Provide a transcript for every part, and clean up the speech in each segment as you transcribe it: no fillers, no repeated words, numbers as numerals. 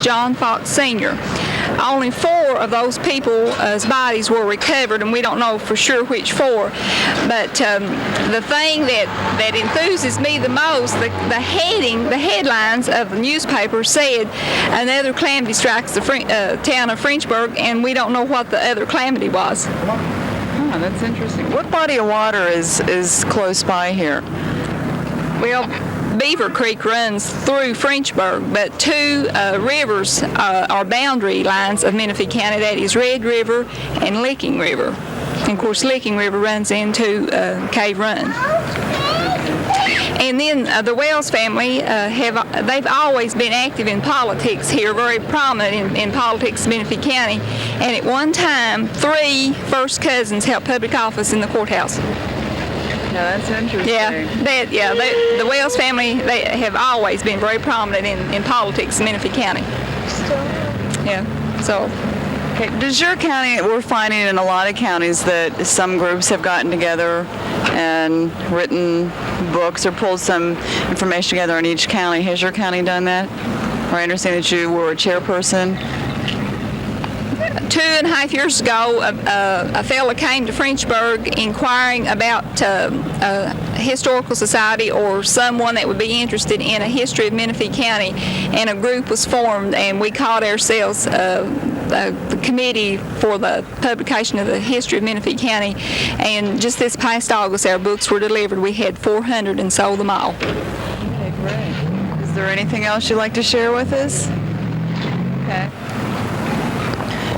John Fox Sr. Only 4 of those people's bodies were recovered, and we don't know for sure which 4. But the thing that enthuses me the most, the headlines of the newspaper said, another calamity strikes the town of Frenchburg, and we don't know what the other calamity was. Oh, that's interesting. What body of water is close by here? Well, Beaver Creek runs through Frenchburg, but 2 rivers are boundary lines of Menifee County. That is Red River and Licking River. And of course, Licking River runs into Cave Run. And then the Wells family, they've always been active in politics here, very prominent in politics in Menifee County. And at one time, 3 first cousins held public office in the courthouse. Yeah, that's interesting. The Wells family, they have always been very prominent in politics in Menifee County. Yeah, so. Okay. Does your county, we're finding in a lot of counties that some groups have gotten together and written books or pulled some information together in each county. Has your county done that? Or I understand that you were a chairperson. 2.5 years ago, a fellow came to Frenchburg inquiring about a historical society or someone that would be interested in a history of Menifee County, and a group was formed, and we called ourselves the Committee for the Publication of the History of Menifee County, and just this past August our books were delivered. We had 400 and sold them all. Okay, great. Is there anything else you'd like to share with us? Okay.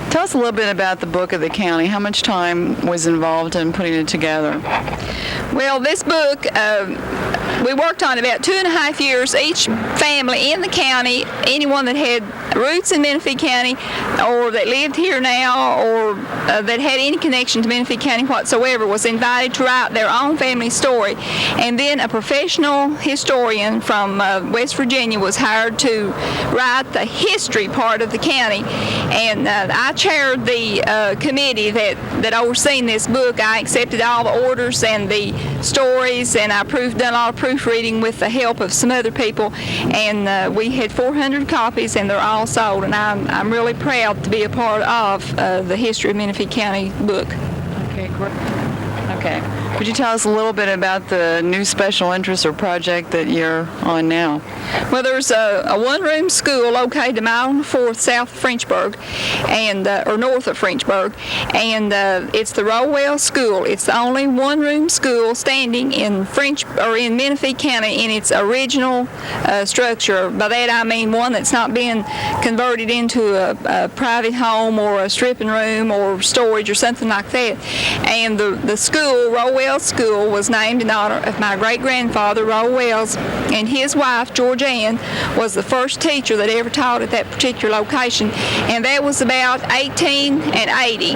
Tell us a little bit about the book of the county. How much time was involved in putting it together? Well, this book, we worked on about 2.5 years. Each family in the county, anyone that had roots in Menifee County or that lived here now or that had any connection to Menifee County whatsoever, was invited to write their own family story. And then a professional historian from West Virginia was hired to write the history part of the county. And I chaired the committee that overseen this book. I accepted all the orders and the stories, and I done a lot of proofreading with the help of some other people. And we had 400 copies, and they're all sold. And I'm really proud to be a part of the History of Menifee County book. Okay, great. Okay. Could you tell us a little bit about the new special interest or project that you're on now? Well, there's a one-room school located a mile and a fourth south of Frenchburg, and or north of Frenchburg, and it's the Rowell School. It's the only one-room school standing in in Menifee County in its original structure. By that I mean one that's not been converted into a private home or a stripping room or storage or something like that. And the school, Rowell School, was named in honor of my great-grandfather, Roe Wells, and his wife, George Ann, was the first teacher that ever taught at that particular location, and that was about 1880.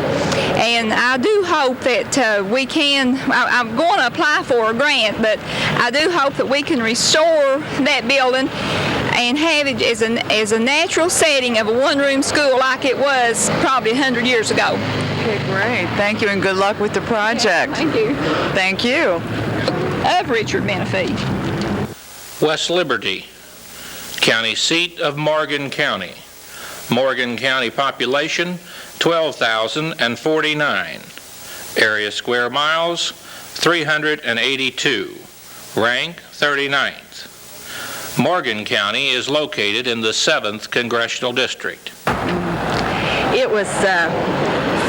And I do hope that we can, I'm going to apply for a grant, but I do hope that we can restore that building and have it as a natural setting of a one-room school like it was probably 100 years ago. Okay, great. Thank you, and good luck with the project. Yeah, thank you. Thank you. Of Richard Menifee. West Liberty, county seat of Morgan County. Morgan County population, 12,049. Area square miles, 382. Rank, 39th. Morgan County is located in the 7th Congressional District. It was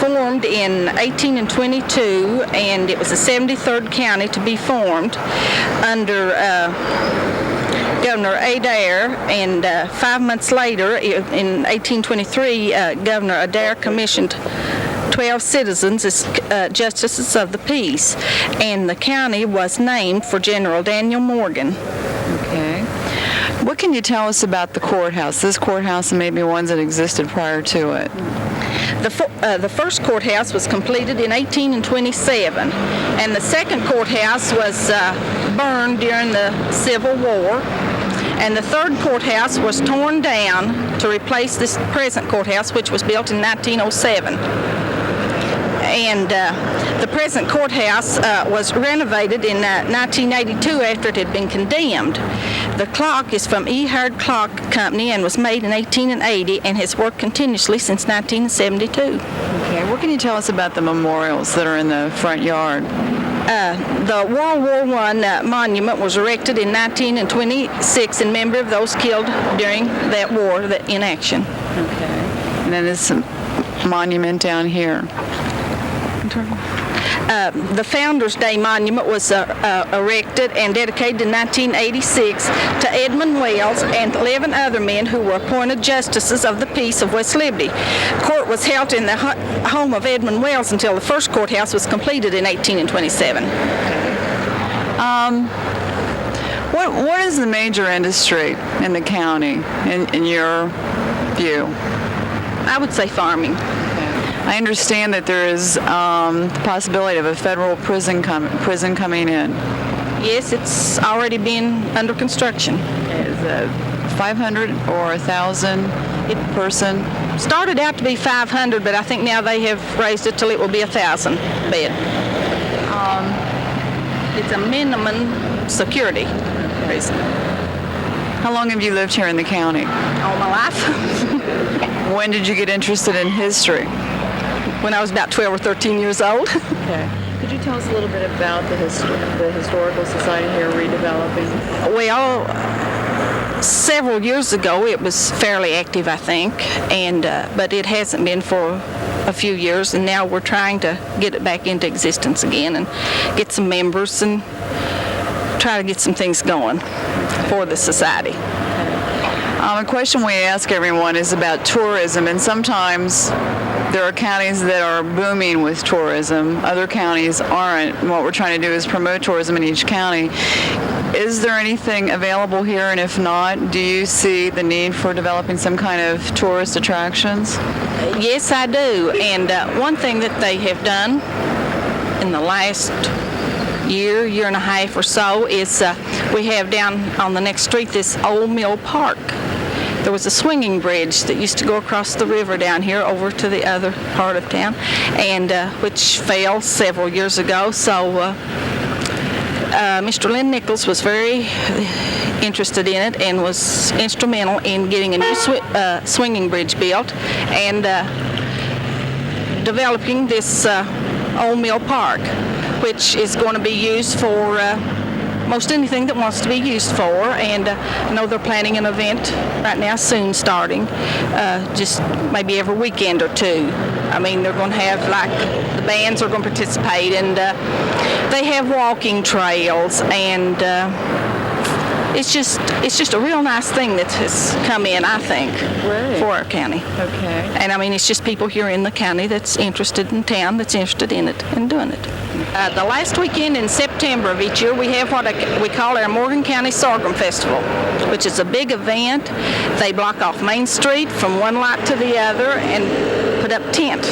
formed in 1822, and it was the 73rd county to be formed under Governor Adair, and 5 months later, in 1823, Governor Adair commissioned 12 citizens as justices of the peace, and the county was named for General Daniel Morgan. Okay. What can you tell us about the courthouse, this courthouse and maybe ones that existed prior to it? The first courthouse was completed in 1827, and the second courthouse was burned during the Civil War, and the third courthouse was torn down to replace this present courthouse, which was built in 1907. And the present courthouse was renovated in 1982 after it had been condemned. The clock is from E. Hard Clock Company and was made in 1880 and has worked continuously since 1972. Okay, what can you tell us about the memorials that are in the front yard? The World War I monument was erected in 1926 in memory of those killed during that war in action. Okay. And then there's some monument down here. The Founders Day Monument was erected and dedicated in 1986 to Edmund Wells and 11 other men who were appointed justices of the peace of West Liberty. Court was held in the home of Edmund Wells until the first courthouse was completed in 1827. What is the major industry in the county, in your view? I would say farming. I understand that there is the possibility of a federal prison coming in. Yes, it's already been under construction. Is it 500 or 1,000 person? Started out to be 500, but I think now they have raised it till it will be 1,000 bed. It's a minimum security prison. How long have you lived here in the county? All my life. When did you get interested in history? When I was about 12 or 13 years old. Okay. Could you tell us a little bit about the Historical Society here redeveloping? Well, several years ago it was fairly active, I think, and but it hasn't been for a few years, and now we're trying to get it back into existence again and get some members and try to get some things going for the society. A question we ask everyone is about tourism, and sometimes there are counties that are booming with tourism. Other counties aren't. And what we're trying to do is promote tourism in each county. Is there anything available here, and if not, do you see the need for developing some kind of tourist attractions? Yes, I do. And one thing that they have done in the last year and a half or so is we have down on the next street this old mill park. There was a swinging bridge that used to go across the river down here over to the other part of town, and which fell several years ago. So Mr. Lynn Nichols was very interested in it and was instrumental in getting a new swinging bridge built and developing this old mill park, which is going to be used for most anything that wants to be used for. And I know they're planning an event right now soon starting, just maybe every weekend or two. I mean, they're going to have, like, the bands are going to participate, and they have walking trails, and it's just a real nice thing that has come in, I think, for our county. Okay. And I mean, it's just people here in the county that's interested in town, that's interested in it and doing it. The last weekend in September of each year, we have what we call our Morgan County Sorghum Festival, which is a big event. They block off Main Street from one lot to the other and put up tent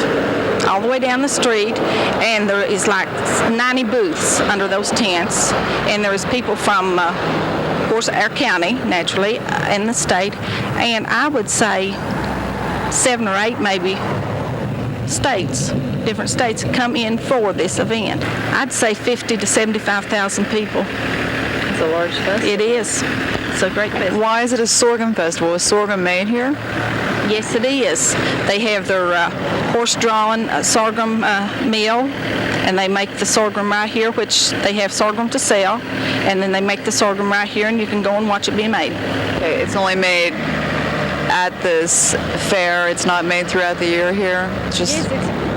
all the way down the street, and there is like 90 booths under those tents, and there is people from of course, our county, naturally, and the state, and I would say 7 or 8 maybe states, different states come in for this event. I'd say 50 to 75,000 people. It's a large festival. It is. It's a great festival. Why is it a sorghum festival? Is sorghum made here? Yes, it is. They have their horse-drawn sorghum mill, and they make the sorghum right here, which they have sorghum to sell, and then they make the sorghum right here, and you can go and watch it being made. Okay, it's only made at this fair. It's not made throughout the year here?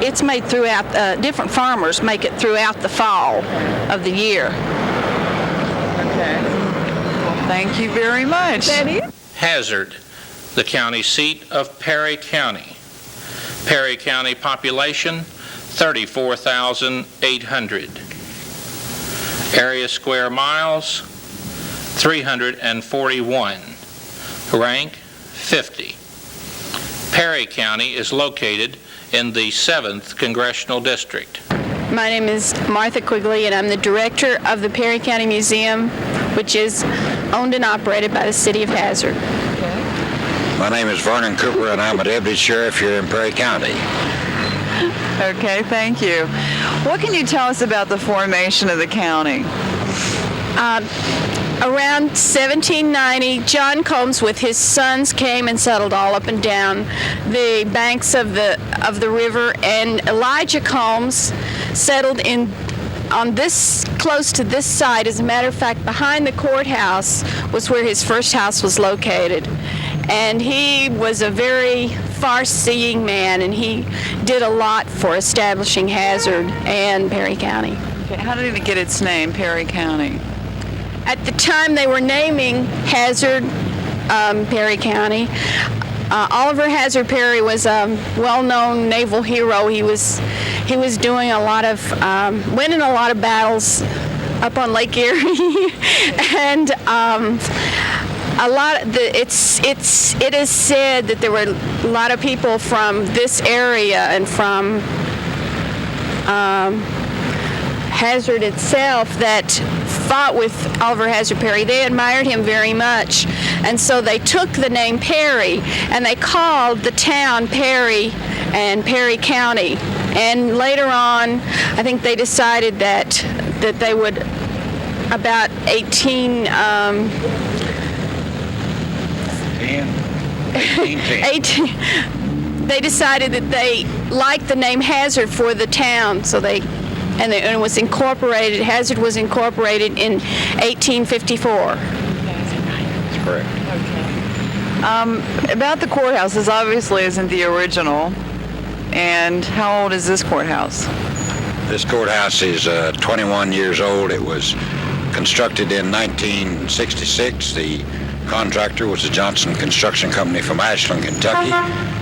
It's made throughout, different farmers make it throughout the fall of the year. Okay. Well, thank you very much. Hazard, the county seat of Perry County. Perry County population, 34,800. Area square miles, 341. Rank, 50. Perry County is located in the 7th Congressional District. My name is Martha Quigley, and I'm the director of the Perry County Museum, which is owned and operated by the City of Hazard. My name is Vernon Cooper, and I'm a deputy sheriff here in Perry County. Okay, thank you. What can you tell us about the formation of the county? Around 1790, John Combs with his sons came and settled all up and down the banks of the river, and Elijah Combs settled on this, close to this side. As a matter of fact, behind the courthouse was where his first house was located. And he was a very far-seeing man, and he did a lot for establishing Hazard and Perry County. Okay, how did it get its name, Perry County? At the time they were naming Hazard, Perry County, Oliver Hazard Perry was a well-known naval hero. He was doing a lot of, winning a lot of battles up on Lake Erie, and a lot. It is said that there were a lot of people from this area and from Hazard itself that fought with Oliver Hazard Perry. They admired him very much, and so they took the name Perry and they called the town Perry and Perry County. And later on, I think they decided that they would, about 1810. They decided that they liked the name Hazard for the town, so and it was incorporated. Hazard was incorporated in 1854. That's correct. About the courthouse, this obviously isn't the original. And how old is this courthouse? This courthouse is 21 years old. It was constructed in 1966. The contractor was the Johnson Construction Company from Ashland, Kentucky.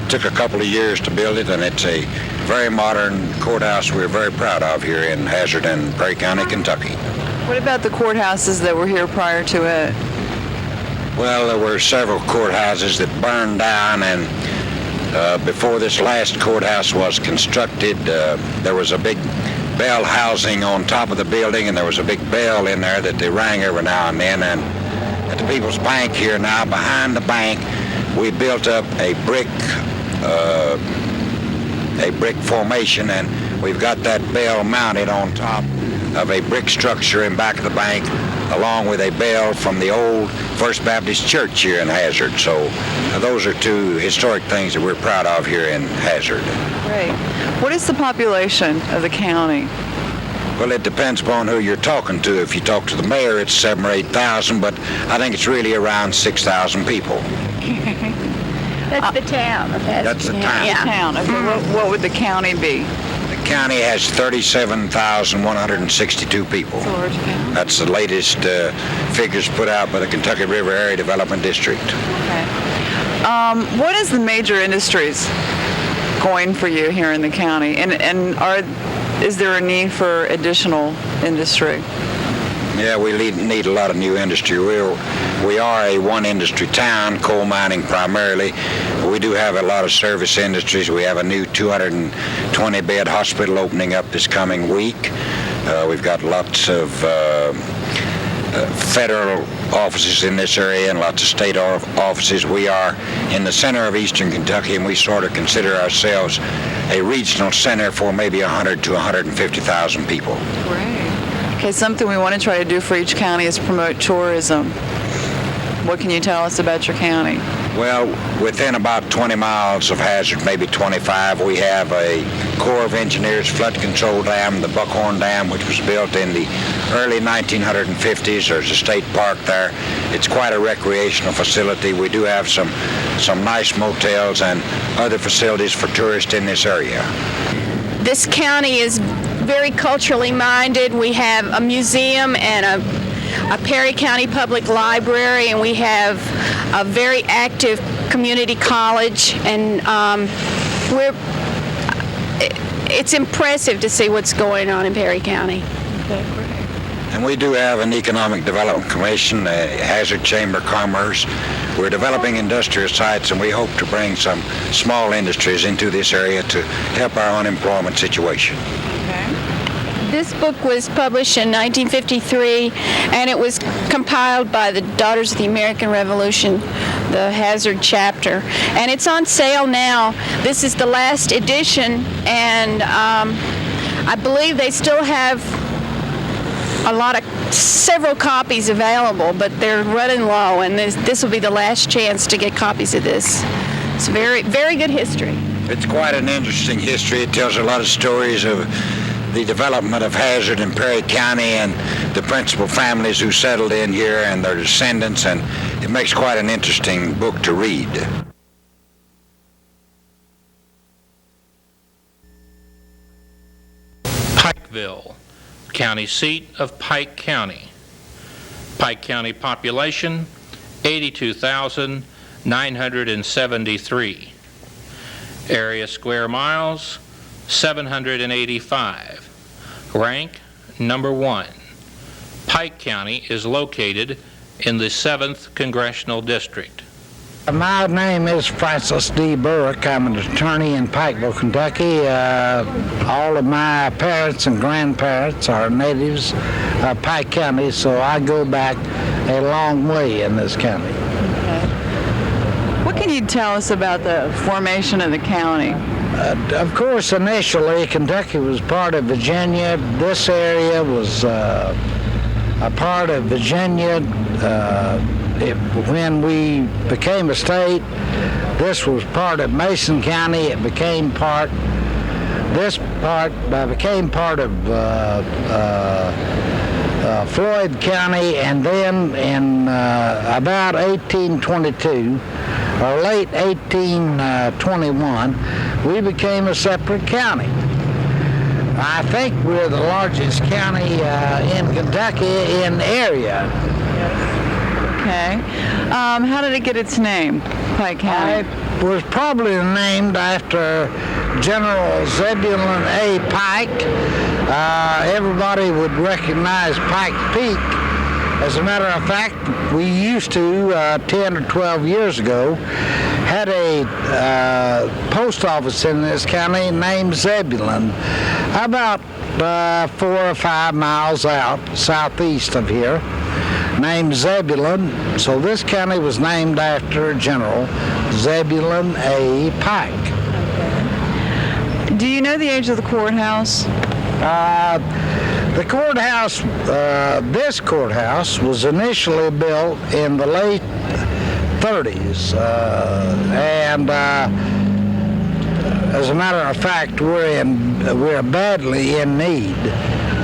Took a couple of years to build it, and it's a very modern courthouse we're very proud of here in Hazard and Perry County, Kentucky. What about the courthouses that were here prior to it? Well, there were several courthouses that burned down, and before this last courthouse was constructed, there was a big bell housing on top of the building, and there was a big bell in there that they rang every now and then. And at the People's Bank here now, behind the bank, we built up a brick formation, and we've got that bell mounted on top of a brick structure in back of the bank, along with a bell from the old First Baptist Church here in Hazard. So those are two historic things that we're proud of here in Hazard. Great. What is the population of the county? Well, it depends upon who you're talking to. If you talk to the mayor, it's 7,000 or 8,000, but I think it's really around 6,000 people. That's the town of Hazard. That's the town. Yeah. Town. Okay, what would the county be? The county has 37,162 people. It's a large county. That's the latest figures put out by the Kentucky River Area Development District. Okay. What is the major industries going for you here in the county? And is there a need for additional industry? Yeah, we need a lot of new industry. We are a one-industry town, coal mining primarily. We do have a lot of service industries. We have a new 220-bed hospital opening up this coming week. We've got lots of federal offices in this area and lots of state offices. We are in the center of eastern Kentucky, and we sort of consider ourselves a regional center for maybe 100 to 150,000 people. Great. Okay, something we want to try to do for each county is promote tourism. What can you tell us about your county? Well, within about 20 miles of Hazard, maybe 25, we have a Corps of Engineers flood control dam, the Buckhorn Dam, which was built in the early 1950s. There's a state park there. It's quite a recreational facility. We do have some nice motels and other facilities for tourists in this area. This county is very culturally minded. We have a museum and a Perry County Public Library, and we have a very active community college, and it's impressive to see what's going on in Perry County. Okay, great. And we do have an Economic Development Commission, a Hazard Chamber of Commerce. We're developing industrial sites, and we hope to bring some small industries into this area to help our unemployment situation. Okay. This book was published in 1953, and it was compiled by the Daughters of the American Revolution. the Hazard chapter, and it's on sale now. This is the last edition, and I believe they still have several copies available, but they're running low, and this will be the last chance to get copies of this. It's very, very good history. It's quite an interesting history. It tells a lot of stories of the development of Hazard and Perry County and the principal families who settled in here and their descendants, and it makes quite an interesting book to read. Pikeville, county seat of Pike County. Pike County population, 82,973. Area square miles, 785. Rank, number 1. Pike County is located in the 7th Congressional District. My name is Francis D. Burke. I'm an attorney in Pikeville, Kentucky. All of my parents and grandparents are natives of Pike County, so I go back a long way in this county. What can you tell us about the formation of the county? Of course, initially, Kentucky was part of Virginia. This area was a part of Virginia. When we became a state, this was part of Mason County. It became part of Floyd County, and then in about 1822, or late 1821, we became a separate county. I think we're the largest county in Kentucky in area. Okay. How did it get its name, Pike County? It was probably named after General Zebulon A. Pike. Everybody would recognize Pike Peak. As a matter of fact, we used to, 10 or 12 years ago, had a post office in this county named Zebulon, about 4 or 5 miles out southeast of here, named Zebulon. So this county was named after General Zebulon A. Pike. Do you know the age of the courthouse? The courthouse, this courthouse was initially built in the late 30s, and as a matter of fact, we're badly in need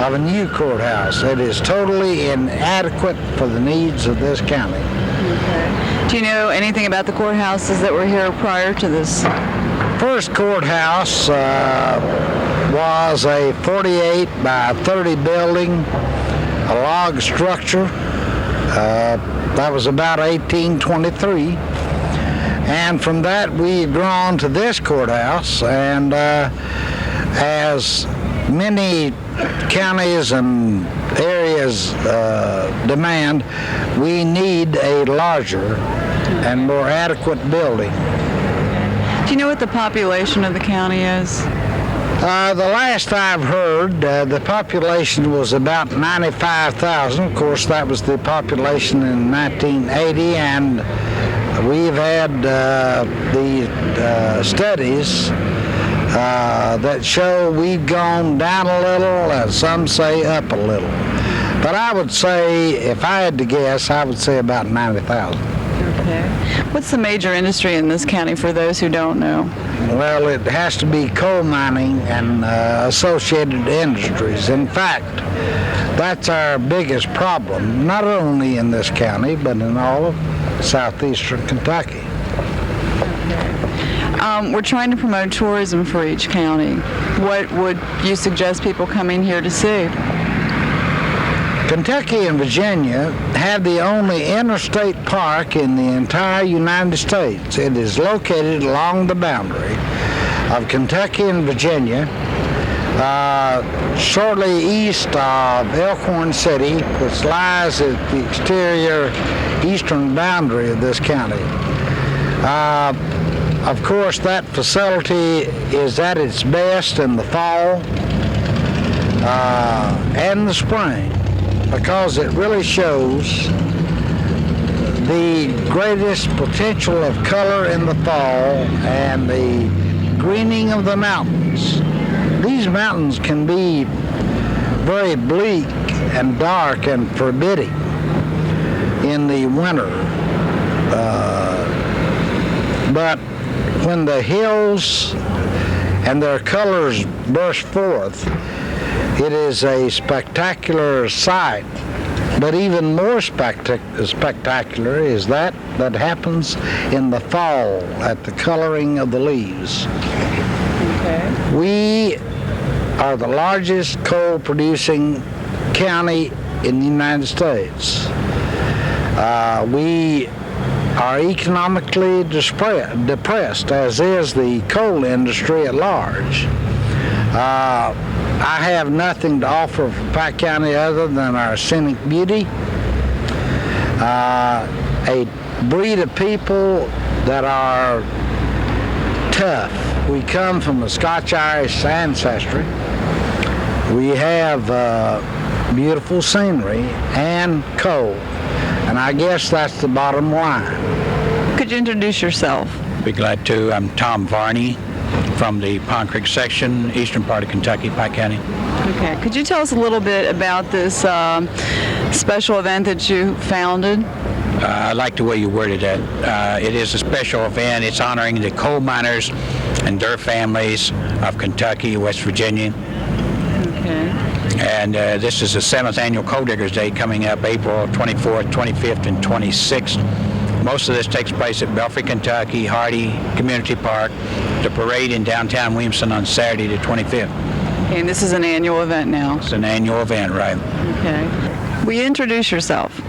of a new courthouse. It is totally inadequate for the needs of this county. Okay. Do you know anything about the courthouses that were here prior to this? First courthouse was a 48 by 30 building, a log structure. That was about 1823. And from that we've grown to this courthouse, and as many counties and areas demand, we need a larger and more adequate building. Do you know what the population of the county is? The last I've heard, the population was about 95,000. Of course, that was the population in 1980, and we've had the studies that show we've gone down a little, and some say up a little. But I would say, if I had to guess, I would say about 90,000. Okay. What's the major industry in this county for those who don't know? Well, it has to be coal mining and associated industries. In fact, that's our biggest problem, not only in this county, but in all of southeastern Kentucky. We're trying to promote tourism for each county. What would you suggest people coming here to see? Kentucky and Virginia have the only interstate park in the entire United States. It is located along the boundary of Kentucky and Virginia, shortly east of Elkhorn City, which lies at the exterior eastern boundary of this county. Of course, that facility is at its best in the fall and the spring, because it really shows the greatest potential of color in the fall and the greening of the mountains. These mountains can be very bleak and dark and forbidding in the winter. But when the hills and their colors burst forth, it is a spectacular sight. But even more spectacular is that happens in the fall at the coloring of the leaves. Okay. We are the largest coal-producing county in the United States. We are economically depressed, as is the coal industry at large. I have nothing to offer for Pike County other than our scenic beauty, a breed of people that are tough. We come from a Scotch-Irish ancestry. We have beautiful scenery and coal, and I guess that's the bottom line. Could you introduce yourself? Be glad to. I'm Tom Varney from the Pond Creek section, eastern part of Kentucky, Pike County. Okay. Could you tell us a little bit about this special event that you founded? I like the way you worded that. It is a special event. It's honoring the coal miners and their families of Kentucky, West Virginia. Okay. And this is the 7th annual Coal Diggers Day coming up April 24th, 25th, and 26th. Most of this takes place at Belfry, Kentucky, Hardy Community Park, the parade in downtown Williamson on Saturday the 25th. And this is an annual event now. It's an annual event, right? Okay. Will you introduce yourself?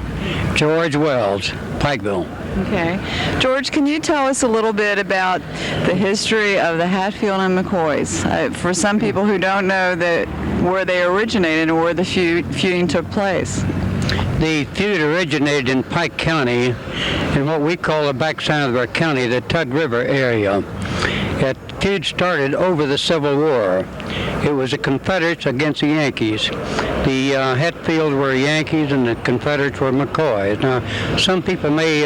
George Wells, Pikeville. Okay. George, can you tell us a little bit about the history of the Hatfield and McCoys? For some people who don't know that where they originated and where the feuding took place. The feud originated in Pike County, in what we call the backside of our county, the Tug River area. That feud started over the Civil War. It was the Confederates against the Yankees. The Hatfields were Yankees and the Confederates were McCoys. Now, some people may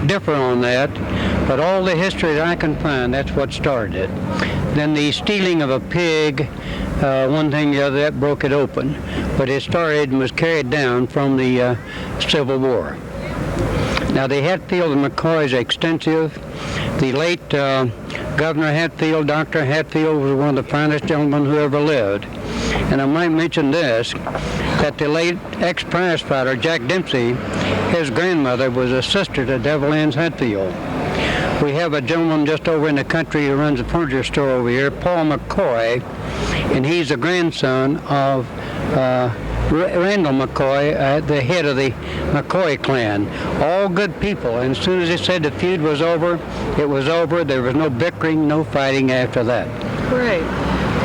differ on that, but all the history that I can find, that's what started it. Then the stealing of a pig, one thing or the other, that broke it open. But it started and was carried down from the Civil War. Now, the Hatfield and McCoys are extensive. The late Governor Hatfield, Dr. Hatfield, was one of the finest gentlemen who ever lived. And I might mention this, that the late ex-prize fighter, Jack Dempsey, his grandmother was a sister to Devil Ann's Hatfield. We have a gentleman just over in the country who runs a furniture store over here, Paul McCoy, and he's the grandson of Randall McCoy, the head of the McCoy clan. All good people, and as soon as they said the feud was over, it was over. There was no bickering, no fighting after that. Great.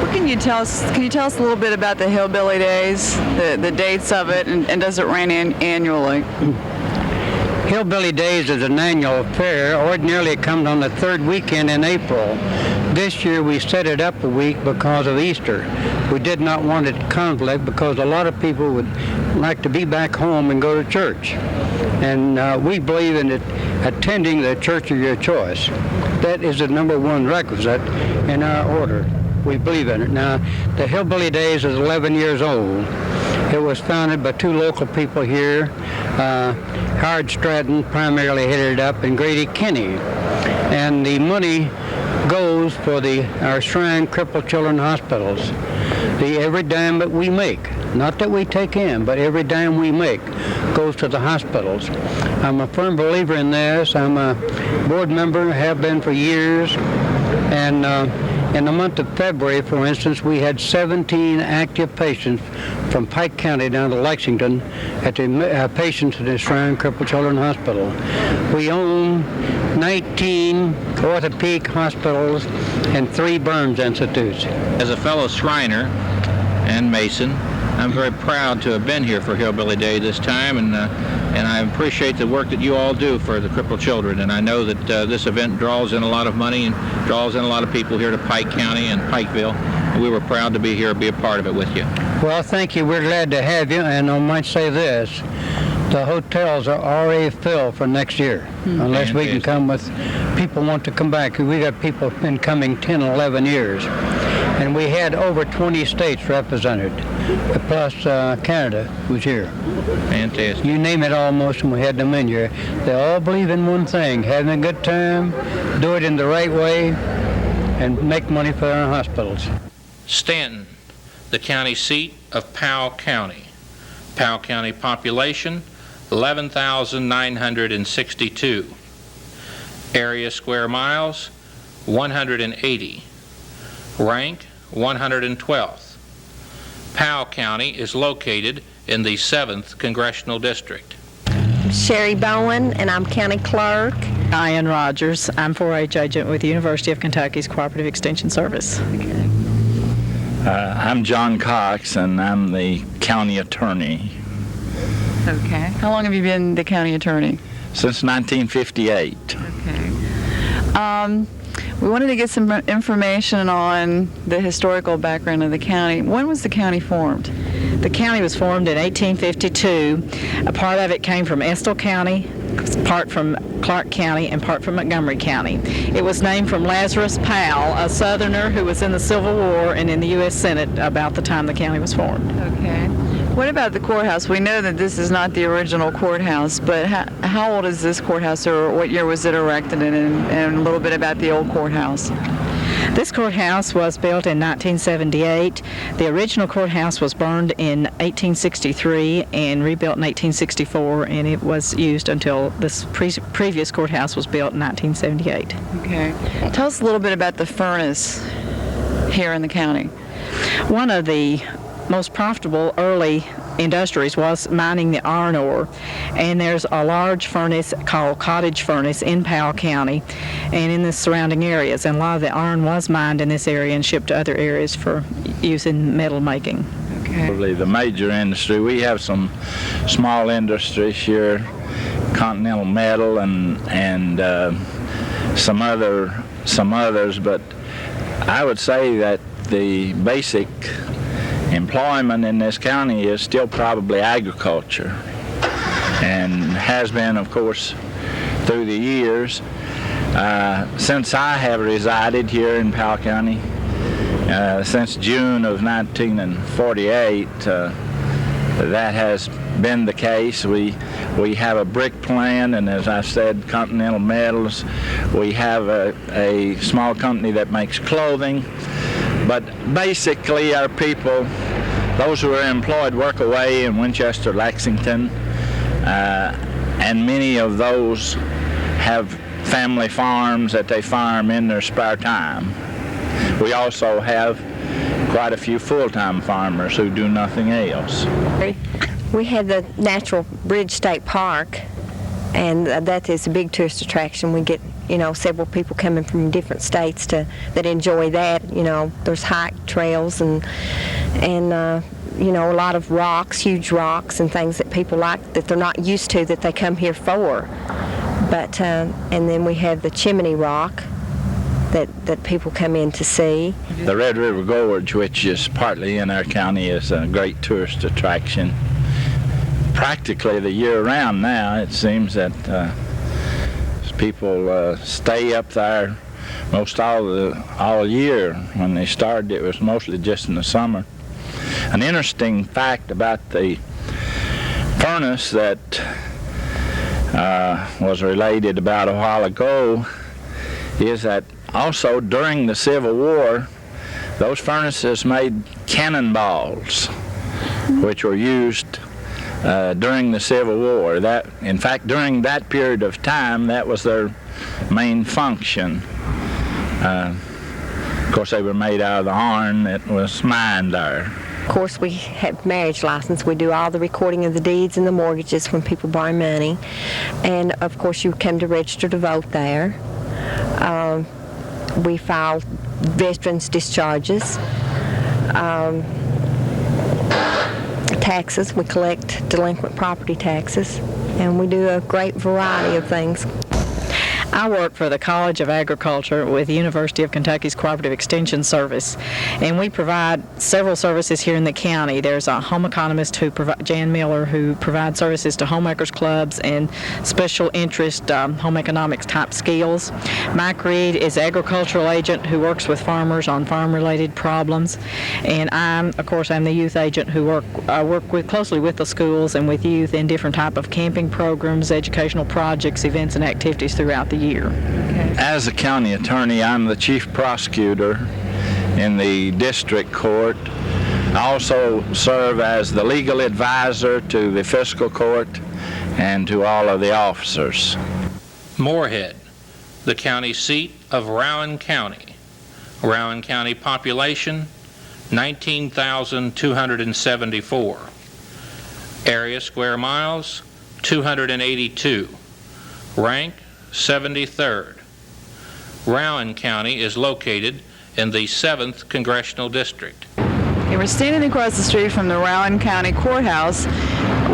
What can you tell us? Can you tell us a little bit about the Hillbilly Days, the dates of it, and does it run annually? Hillbilly Days is an annual affair. Ordinarily it comes on the third weekend in April. This year we set it up a week because of Easter. We did not want it to conflict because a lot of people would like to be back home and go to church. And we believe in it, attending the church of your choice. That is the number one requisite in our order. We believe in it. Now, the Hillbilly Days is 11 years old. It was founded by two local people here. Howard Stratton primarily headed it up, and Grady Kinney. And the money goes for our Shrine Crippled Children Hospitals. Every dime that we make, not that we take in, but every dime we make goes to the hospitals. I'm a firm believer in this. I'm a board member, have been for years. And in the month of February, for instance, we had 17 active patients from Pike County down to Lexington at the patients at the Shrine Crippled Children Hospital. We own 19 orthopedic hospitals and 3 burns institutes. As a fellow Shriner and Mason, I'm very proud to have been here for Hillbilly Day this time, and I appreciate the work that you all do for the crippled children. And I know that this event draws in a lot of money and draws in a lot of people here to Pike County and Pikeville. And we were proud to be here, be a part of it with you. Well, thank you. We're glad to have you, and I might say this. The hotels are already filled for next year, unless we can come with, people want to come back. We got people been coming 10, 11 years. And we had over 20 states represented, plus Canada was here. Fantastic. You name it almost, and we had them in here. They all believe in one thing, having a good time, do it in the right way, and make money for our hospitals. Stanton, the county seat of Powell County. Powell County population, 11,962. Area square miles, 180. Rank, 112th. Powell County is located in the 7th Congressional District. Sherry Bowen, and I'm county clerk. Diane Rogers. I'm 4-H agent with the University of Kentucky's Cooperative Extension Service. I'm John Cox, and I'm the county attorney. Okay. How long have you been the county attorney? Since 1958. Okay. We wanted to get some information on the historical background of the county. When was the county formed? The county was formed in 1852. A part of it came from Estill County, part from Clark County, and part from Montgomery County. It was named from Lazarus Powell, a Southerner who was in the Civil War and in the U.S. Senate about the time the county was formed. Okay. What about the courthouse? We know that this is not the original courthouse, but how old is this courthouse, or what year was it erected in, and a little bit about the old courthouse? This courthouse was built in 1978. The original courthouse was burned in 1863 and rebuilt in 1864, and it was used until this previous courthouse was built in 1978. Okay. Tell us a little bit about the furnace here in the county. One of the most profitable early industries was mining the iron ore, and there's a large furnace called Cottage Furnace in Powell County and in the surrounding areas, and a lot of the iron was mined in this area and shipped to other areas for use in metal making. Okay. Probably the major industry. We have some small industries here, Continental Metal and some others, but I would say that the basic employment in this county is still probably agriculture, and has been, of course, through the years. Since I have resided here in Powell County, since June of 1948, that has been the case. We have a brick plant, and as I said, Continental Metals. We have a small company that makes clothing. But basically our people, those who are employed, work away in Winchester, Lexington, and many of those have family farms that they farm in their spare time. We also have quite a few full-time farmers who do nothing else. We have the Natural Bridge State Park, and that is a big tourist attraction. We get, several people coming from different states that enjoy that. There's hike trails and a lot of rocks, huge rocks and things that people like that they're not used to, that they come here for. But and then we have the Chimney Rock that people come in to see. The Red River Gorge, which is partly in our county, is a great tourist attraction. Practically the year round now, it seems that people stay up there most all year. When they started, it was mostly just in the summer. An interesting fact about the furnace that was related about a while ago is that also during the Civil War, those furnaces made cannonballs, which were used during the Civil War. In fact, during that period of time, that was their main function. Of course, they were made out of the iron that was mined there. Of course, we have marriage license. We do all the recording of the deeds and the mortgages when people borrow money. And of course, you come to register to vote there. We file veterans' discharges. Taxes, we collect delinquent property taxes, and we do a great variety of things. I work for the College of Agriculture with the University of Kentucky's Cooperative Extension Service, and we provide several services here in the county. There's a home economist, Jan Miller, who provides services to homemakers clubs and special interest home economics type skills. Mike Reed is agricultural agent who works with farmers on farm-related problems, and I'm the youth agent who work closely with the schools and with youth in different type of camping programs, educational projects, events, and activities throughout the year. Okay. As a county attorney, I'm the chief prosecutor in the district court. I also serve as the legal advisor to the fiscal court and to all of the officers. Moorhead, the county seat of Rowan County. Rowan County population, 19,274. Area square miles, 282. Rank, 73rd. Rowan County is located in the 7th Congressional District. Okay, we're standing across the street from the Rowan County Courthouse,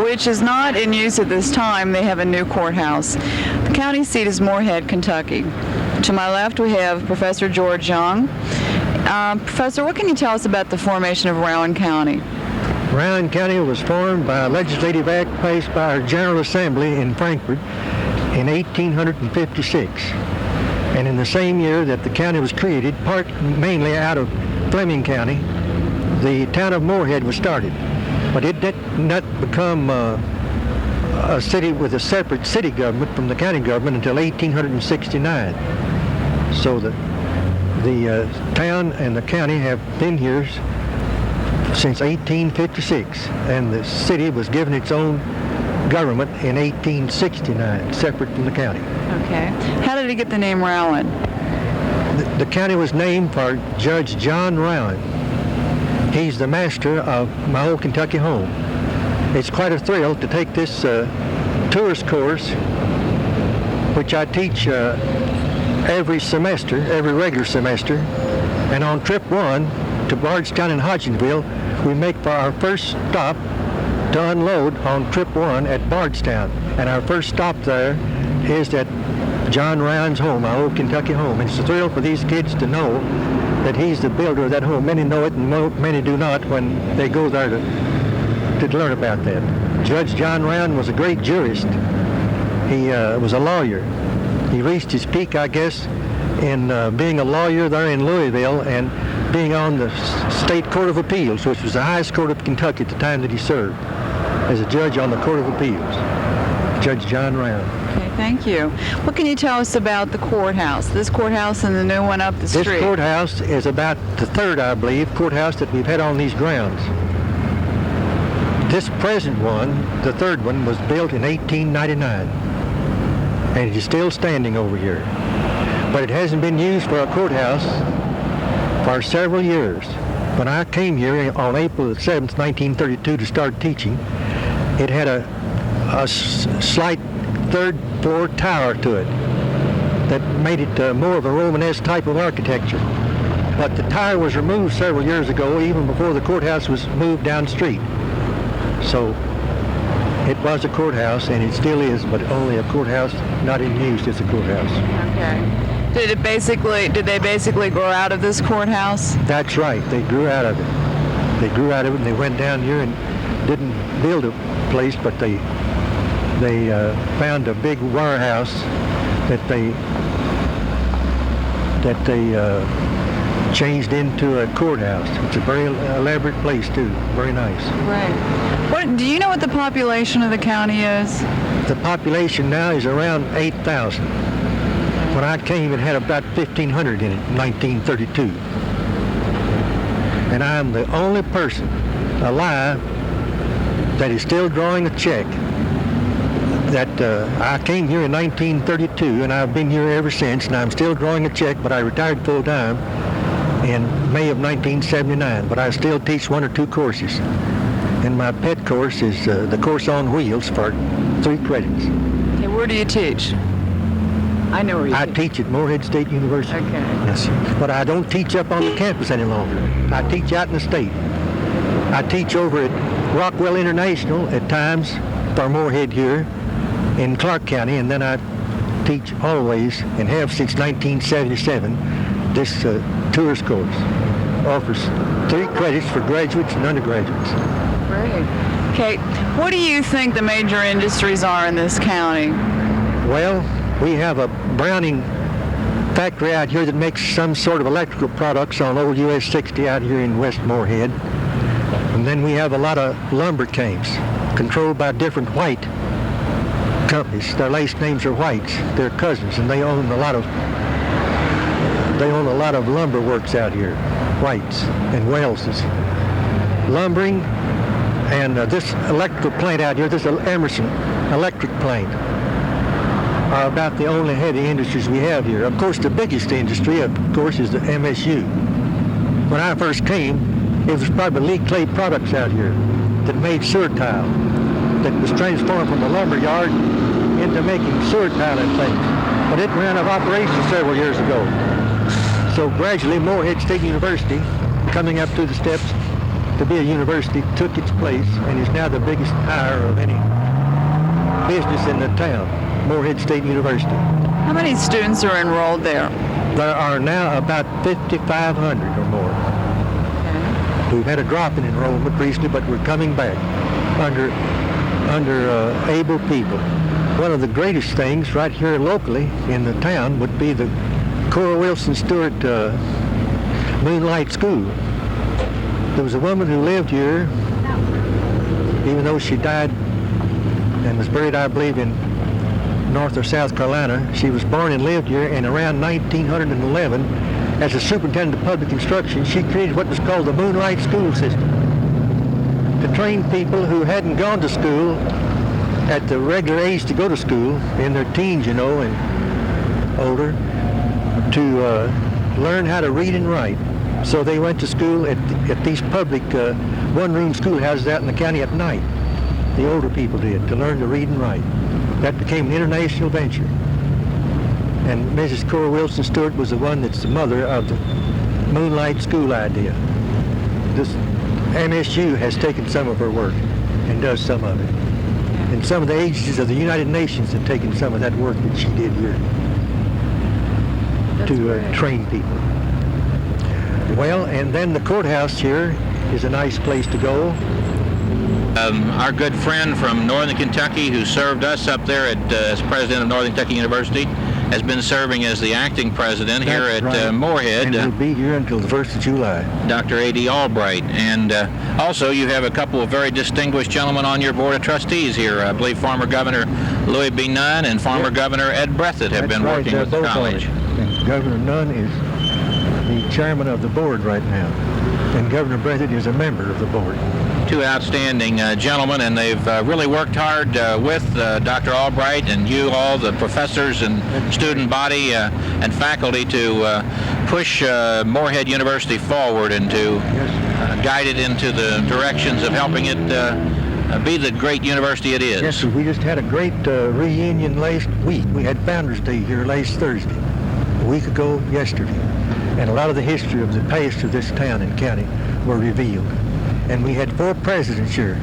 which is not in use at this time. They have a new courthouse. The county seat is Moorhead, Kentucky. To my left, we have Professor George Young. Professor, what can you tell us about the formation of Rowan County? Rowan County was formed by a legislative act passed by our General Assembly in Frankfort in 1856. And in the same year that the county was created, mainly out of Fleming County, the town of Moorhead was started. But it did not become a city with a separate city government from the county government until 1869. So the town and the county have been here since 1856, and the city was given its own government in 1869, separate from the county. Okay. How did it get the name Rowan? The county was named for Judge John Rowan. He's the master of my old Kentucky home. It's quite a thrill to take this tourist course, which I teach every semester, every regular semester. And on trip 1 to Bardstown and Hodgenville, we make for our first stop to unload on trip 1 at Bardstown. And our first stop there is at John Rowan's home, my old Kentucky home. And it's a thrill for these kids to know that he's the builder of that home. Many know it and many do not when they go there to learn about that. Judge John Rowan was a great jurist. He was a lawyer. He reached his peak, I guess, in being a lawyer there in Louisville and being on the State Court of Appeals, which was the highest court of Kentucky at the time that he served as a judge on the Court of Appeals. Judge John Rowan. Okay, thank you. What can you tell us about the courthouse? This courthouse and the new one up the street? This courthouse is about the third, I believe, courthouse that we've had on these grounds. This present one, the third one, was built in 1899, and it is still standing over here. But it hasn't been used for a courthouse for several years. When I came here on April the 7th, 1932 to start teaching, it had a slight third floor tower to it that made it more of a Romanesque type of architecture. But the tower was removed several years ago, even before the courthouse was moved down the street. So it was a courthouse, and it still is, but only a courthouse, not in use as a courthouse. Okay. Did they basically grow out of this courthouse? That's right. They grew out of it. They grew out of it, and they went down here and didn't build a place, but they found a big warehouse that they changed into a courthouse. It's a very elaborate place too. Very nice. Right. Do you know what the population of the county is? The population now is around 8,000. When I came, it had about 1,500 in it in 1932. And I'm the only person alive that is still drawing a check. That I came here in 1932, and I've been here ever since, and I'm still drawing a check, but I retired full-time in May of 1979, but I still teach 1 or 2 courses. And my pet course is the course on wheels for 3 credits. Okay, where do you teach? I know where you I teach at Moorhead State University. Okay. Yes. But I don't teach up on the campus any longer. I teach out in the state. I teach over at Rockwell International at times for Moorhead here in Clark County, and then I teach always, and have since 1977, this tourist course. Offers 3 credits for graduates and undergraduates. Great. Okay, what do you think the major industries are in this county? Well, we have a Browning factory out here that makes some sort of electrical products on old US 60 out here in West Moorhead. And then we have a lot of lumber camps controlled by different white companies. Their last names are Whites. They're cousins, and they own a lot of lumber works out here, Whites and Wells's. Lumbering, and this electrical plant out here, this Emerson electric plant, are about the only heavy industries we have here. Of course, the biggest industry, of course, is the MSU. When I first came, it was probably Lee Clay Products out here that made sewer tile, that was transformed from a lumber yard into making sewer tile and things. But it ran out of operation several years ago. So gradually, Moorhead State University, coming up through the steps to be a university, took its place and is now the biggest hire of any business in the town, Moorhead State University. How many students are enrolled there? There are now about 5,500 or more. Okay. We've had a drop in enrollment recently, but we're coming back under able people. One of the greatest things right here locally in the town would be the Cora Wilson Stewart Moonlight School. There was a woman who lived here, even though she died and was buried, I believe, in North or South Carolina. She was born and lived here, and around 1911, as a superintendent of public instruction, she created what was called the Moonlight School System to train people who hadn't gone to school at the regular age to go to school, in their teens, and older, to learn how to read and write. So they went to school at these public one-room schoolhouses out in the county at night. The older people did, to learn to read and write. That became an international venture. And Mrs. Cora Wilson Stewart was the one that's the mother of the Moonlight School idea. This MSU has taken some of her work and does some of it. And some of the agencies of the United Nations have taken some of that work that she did here to train people. Well, and then the courthouse here is a nice place to go. Our good friend from Northern Kentucky who served us up there as president of Northern Kentucky University has been serving as the acting president here at Moorhead. And he'll be here until the 1st of July. Dr. A.D. Albright. And also you have a couple of very distinguished gentlemen on your board of trustees here. I believe former Governor Louis B. Nunn and former Governor Ed Breathitt have been working with the college. And Governor Nunn is the chairman of the board right now, and Governor Breathitt is a member of the board. Two outstanding gentlemen, and they've really worked hard with Dr. Albright and you all, the professors and student body and faculty, to push Moorhead University forward and to guide it into the directions of helping it be the great university it is. Yes, sir. We just had a great reunion last week. We had Founders Day here last Thursday, a week ago yesterday. And a lot of the history of the past of this town and county were revealed. And we had 4 presidents here,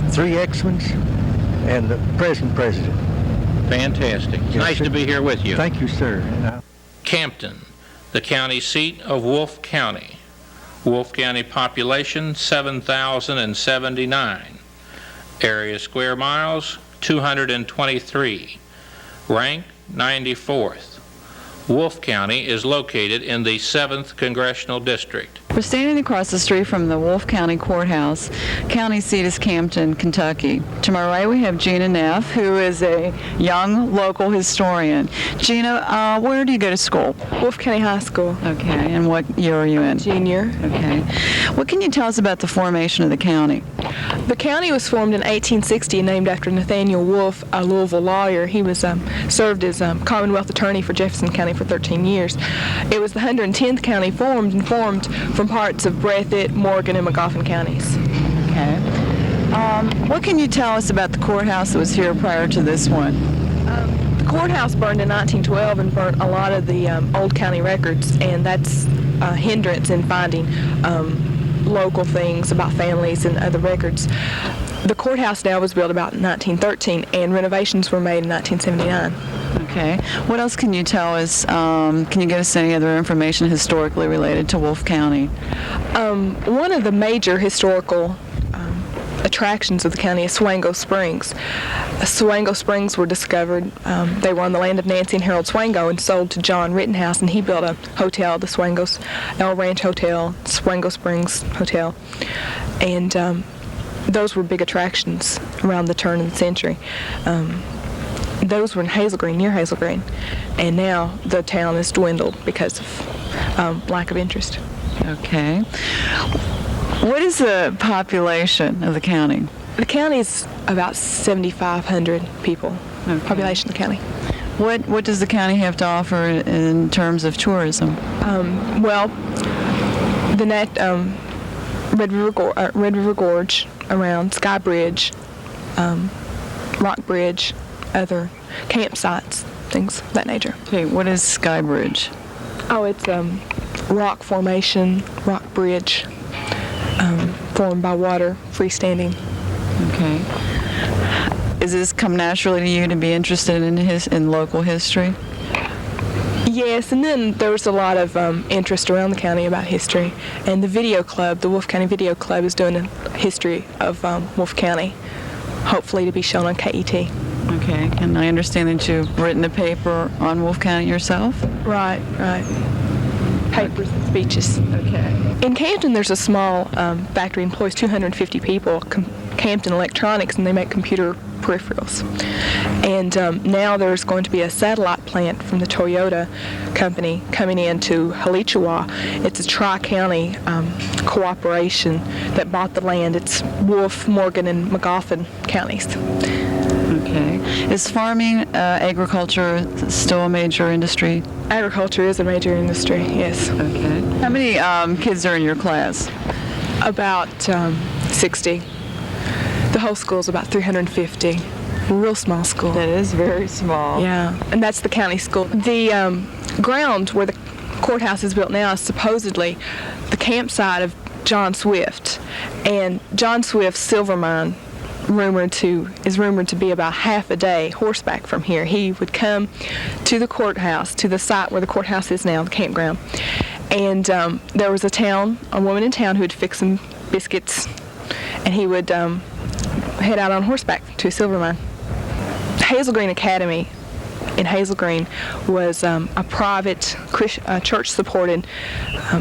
3 ex-ones, and the present president. Fantastic. It's nice to be here with you. Thank you, sir. Campton, the county seat of Wolfe County. Wolfe County population, 7,079. Area square miles, 223. Rank, 94th. Wolfe County is located in the 7th Congressional District. We're standing across the street from the Wolfe County Courthouse. County seat is Campton, Kentucky. To my right, we have Gina Neff, who is a young local historian. Gina, where do you go to school? Wolfe County High School. Okay, and what year are you in? Junior. Okay. What can you tell us about the formation of the county? The county was formed in 1860 and named after Nathaniel Wolfe, a Louisville lawyer. He was served as Commonwealth Attorney for Jefferson County for 13 years. It was the 110th county formed from parts of Breathitt, Morgan, and Magoffin counties. Okay. What can you tell us about the courthouse that was here prior to this one? The courthouse burned in 1912 and burnt a lot of the old county records, and that's a hindrance in finding local things about families and other records. The courthouse now was built about in 1913, and renovations were made in 1979. Okay. What else can you tell us? Can you get us any other information historically related to Wolfe County? One of the major historical attractions of the county is Swango Springs. Swango Springs were discovered. They were on the land of Nancy and Harold Swango and sold to John Rittenhouse, and he built a hotel, the Swangos El Ranch Hotel, Swango Springs Hotel, and those were big attractions around the turn of the century. Those were in Hazel Green, near Hazel Green, and now the town has dwindled because of lack of interest. Okay. What is the population of the county? The county is about 7,500 people, population of the county. What does the county have to offer in terms of tourism? Well, the Red River Gorge around Sky Bridge, Rock Bridge, other campsites, things of that nature. Okay, what is Sky Bridge? Oh, it's rock formation, rock bridge, formed by water, freestanding. Okay. Does this come naturally to you to be interested in local history? Yes, and then there's a lot of interest around the county about history, and the video club, the Wolfe County Video Club, is doing a history of Wolfe County, hopefully to be shown on KET. Okay, and I understand that you've written a paper on Wolfe County yourself? Right. Papers and speeches. Okay. In Campton, there's a small factory, employs 250 people, Campton Electronics, and they make computer peripherals. And now there's going to be a satellite plant from the Toyota company coming into Haleachua. It's a tri-county cooperation that bought the land. It's Wolfe, Morgan, and Magoffin counties. Okay. Is farming, agriculture still a major industry? Agriculture is a major industry, yes. Okay. How many kids are in your class? About 60. The whole school is about 350. Real small school. That is very small. Yeah, and that's the county school. The ground where the courthouse is built now is supposedly the campsite of John Swift, and John Swift's silver mine is rumored to be about half a day horseback from here. He would come to the courthouse, to the site where the courthouse is now, the campground, and there was a woman in town who would fix some biscuits, and he would head out on horseback to a silver mine. Hazel Green Academy in Hazel Green was a private, church-supported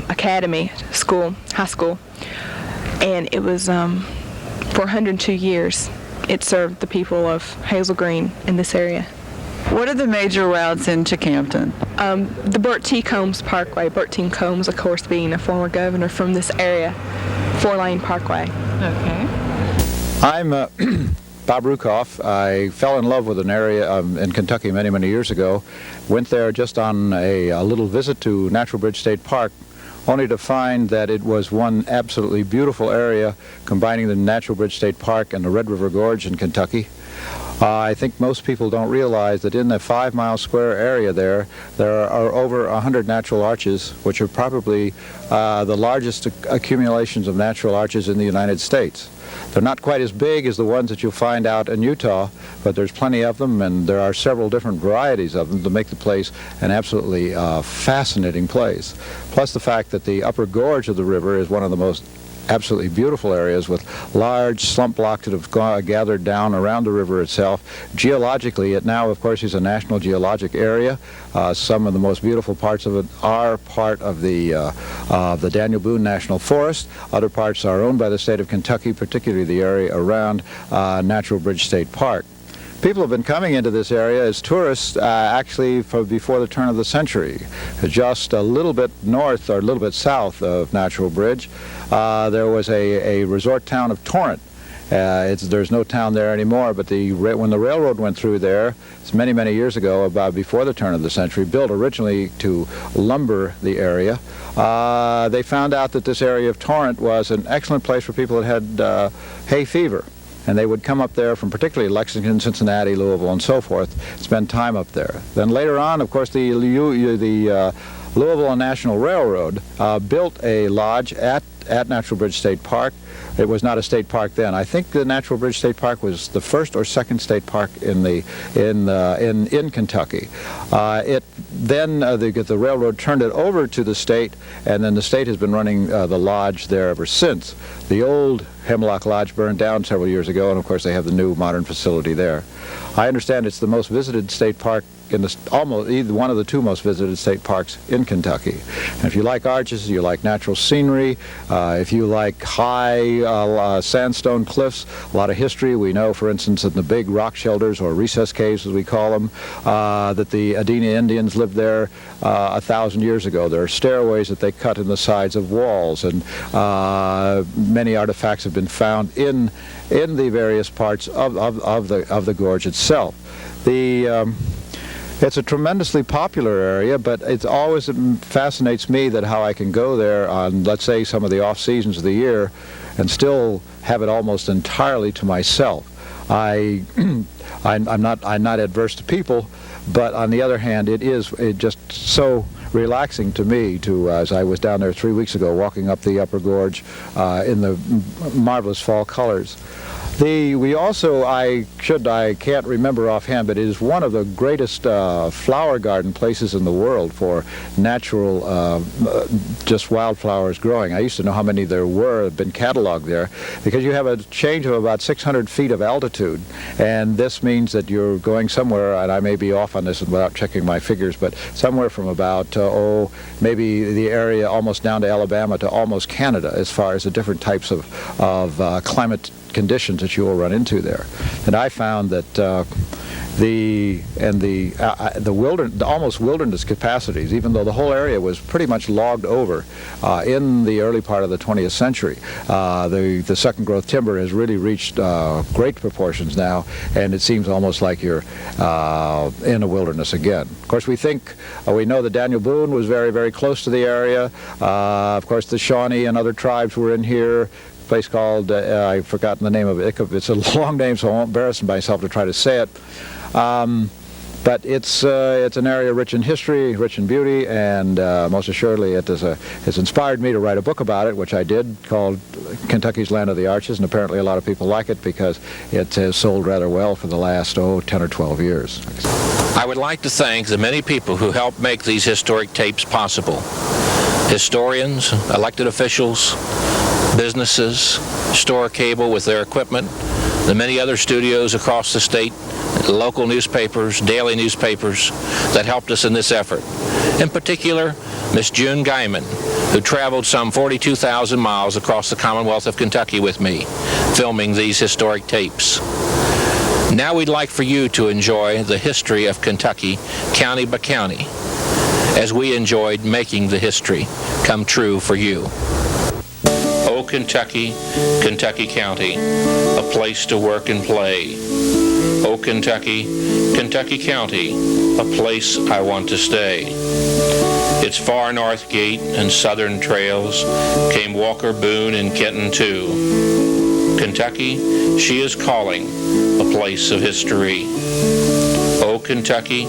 academy school, high school, and it was for 102 years, it served the people of Hazel Green in this area. What are the major routes into Campton? The Burt T. Combs Parkway. Burt T. Combs, of course, being a former governor from this area. 4-lane parkway. Okay. I'm Bob Rukoff. I fell in love with an area in Kentucky many, many years ago. Went there just on a little visit to Natural Bridge State Park, only to find that it was one absolutely beautiful area combining the Natural Bridge State Park and the Red River Gorge in Kentucky. I think most people don't realize that in the 5-mile square area there are over 100 natural arches, which are probably the largest accumulations of natural arches in the United States. They're not quite as big as the ones that you'll find out in Utah, but there's plenty of them, and there are several different varieties of them to make the place an absolutely fascinating place. Plus the fact that the upper gorge of the river is one of the most absolutely beautiful areas with large slump blocks that have gathered down around the river itself. Geologically, it now, of course, is a National Geologic Area. Some of the most beautiful parts of it are part of the Daniel Boone National Forest. Other parts are owned by the state of Kentucky, particularly the area around Natural Bridge State Park. People have been coming into this area as tourists actually before the turn of the century. Just a little bit north or a little bit south of Natural Bridge, there was a resort town of Torrent. There's no town there anymore, but when the railroad went through there, it's many, many years ago, about before the turn of the century, built originally to lumber the area, they found out that this area of Torrent was an excellent place for people that had hay fever. And they would come up there from particularly Lexington, Cincinnati, Louisville, and so forth, spend time up there. Then later on, of course, the Louisville and National Railroad built a lodge at at Natural Bridge State Park. It was not a state park then. I think the Natural Bridge State Park was the first or second state park in Kentucky. The railroad turned it over to the state, and then the state has been running the lodge there ever since. The old Hemlock Lodge burned down several years ago, and of course they have the new modern facility there. I understand it's the most visited state park almost either one of the two most visited state parks in Kentucky. And if you like arches, you like natural scenery, if you like high sandstone cliffs, a lot of history. We know, for instance, in the big rock shelters, or recess caves as we call them, that the Adena Indians lived there 1,000 years ago. There are stairways that they cut in the sides of walls, and many artifacts have been found in the various parts of the gorge itself. It's a tremendously popular area, but it always fascinates me that how I can go there on, let's say, some of the off seasons of the year and still have it almost entirely to myself. I'm not adverse to people, but on the other hand, it just so relaxing to me as I was down there 3 weeks ago walking up the upper gorge in the marvelous fall colors. We also, I can't remember offhand, but it is one of the greatest flower garden places in the world for natural, just wildflowers growing. I used to know how many there have been cataloged there, because you have a change of about 600 feet of altitude, and this means that you're going somewhere, and I may be off on this without checking my figures, but somewhere from about, maybe the area almost down to Alabama to almost Canada, as far as the different types of climate conditions that you will run into there. And I found that the almost wilderness capacities, even though the whole area was pretty much logged over in the early part of the 20th century, the second growth timber has really reached great proportions now, and it seems almost like you're in a wilderness again. Of course, we know that Daniel Boone was very, very close to the area. Of course, the Shawnee and other tribes were in here. Place called, I've forgotten the name of it. It's a long name, so I won't embarrass myself to try to say it. But it's an area rich in history, rich in beauty, and most assuredly it's inspired me to write a book about it, which I did, called Kentucky's Land of the Arches, and apparently a lot of people like it because it has sold rather well for the last, 10 or 12 years. I would like to thank the many people who helped make these historic tapes possible. Historians, elected officials, businesses, Store Cable with their equipment, the many other studios across the state, local newspapers, daily newspapers that helped us in this effort. In particular, Miss June Guyman, who traveled some 42,000 miles across the Commonwealth of Kentucky with me, filming these historic tapes. Now we'd like for you to enjoy the history of Kentucky, county by county, as we enjoyed making the history come true for you. Oh, Kentucky, Kentucky County, a place to work and play. Oh, Kentucky, Kentucky County, a place I want to stay. Its far north gate and southern trails came Walker, Boone, and Kenton too. Kentucky, she is calling, a place of history. Oh, Kentucky,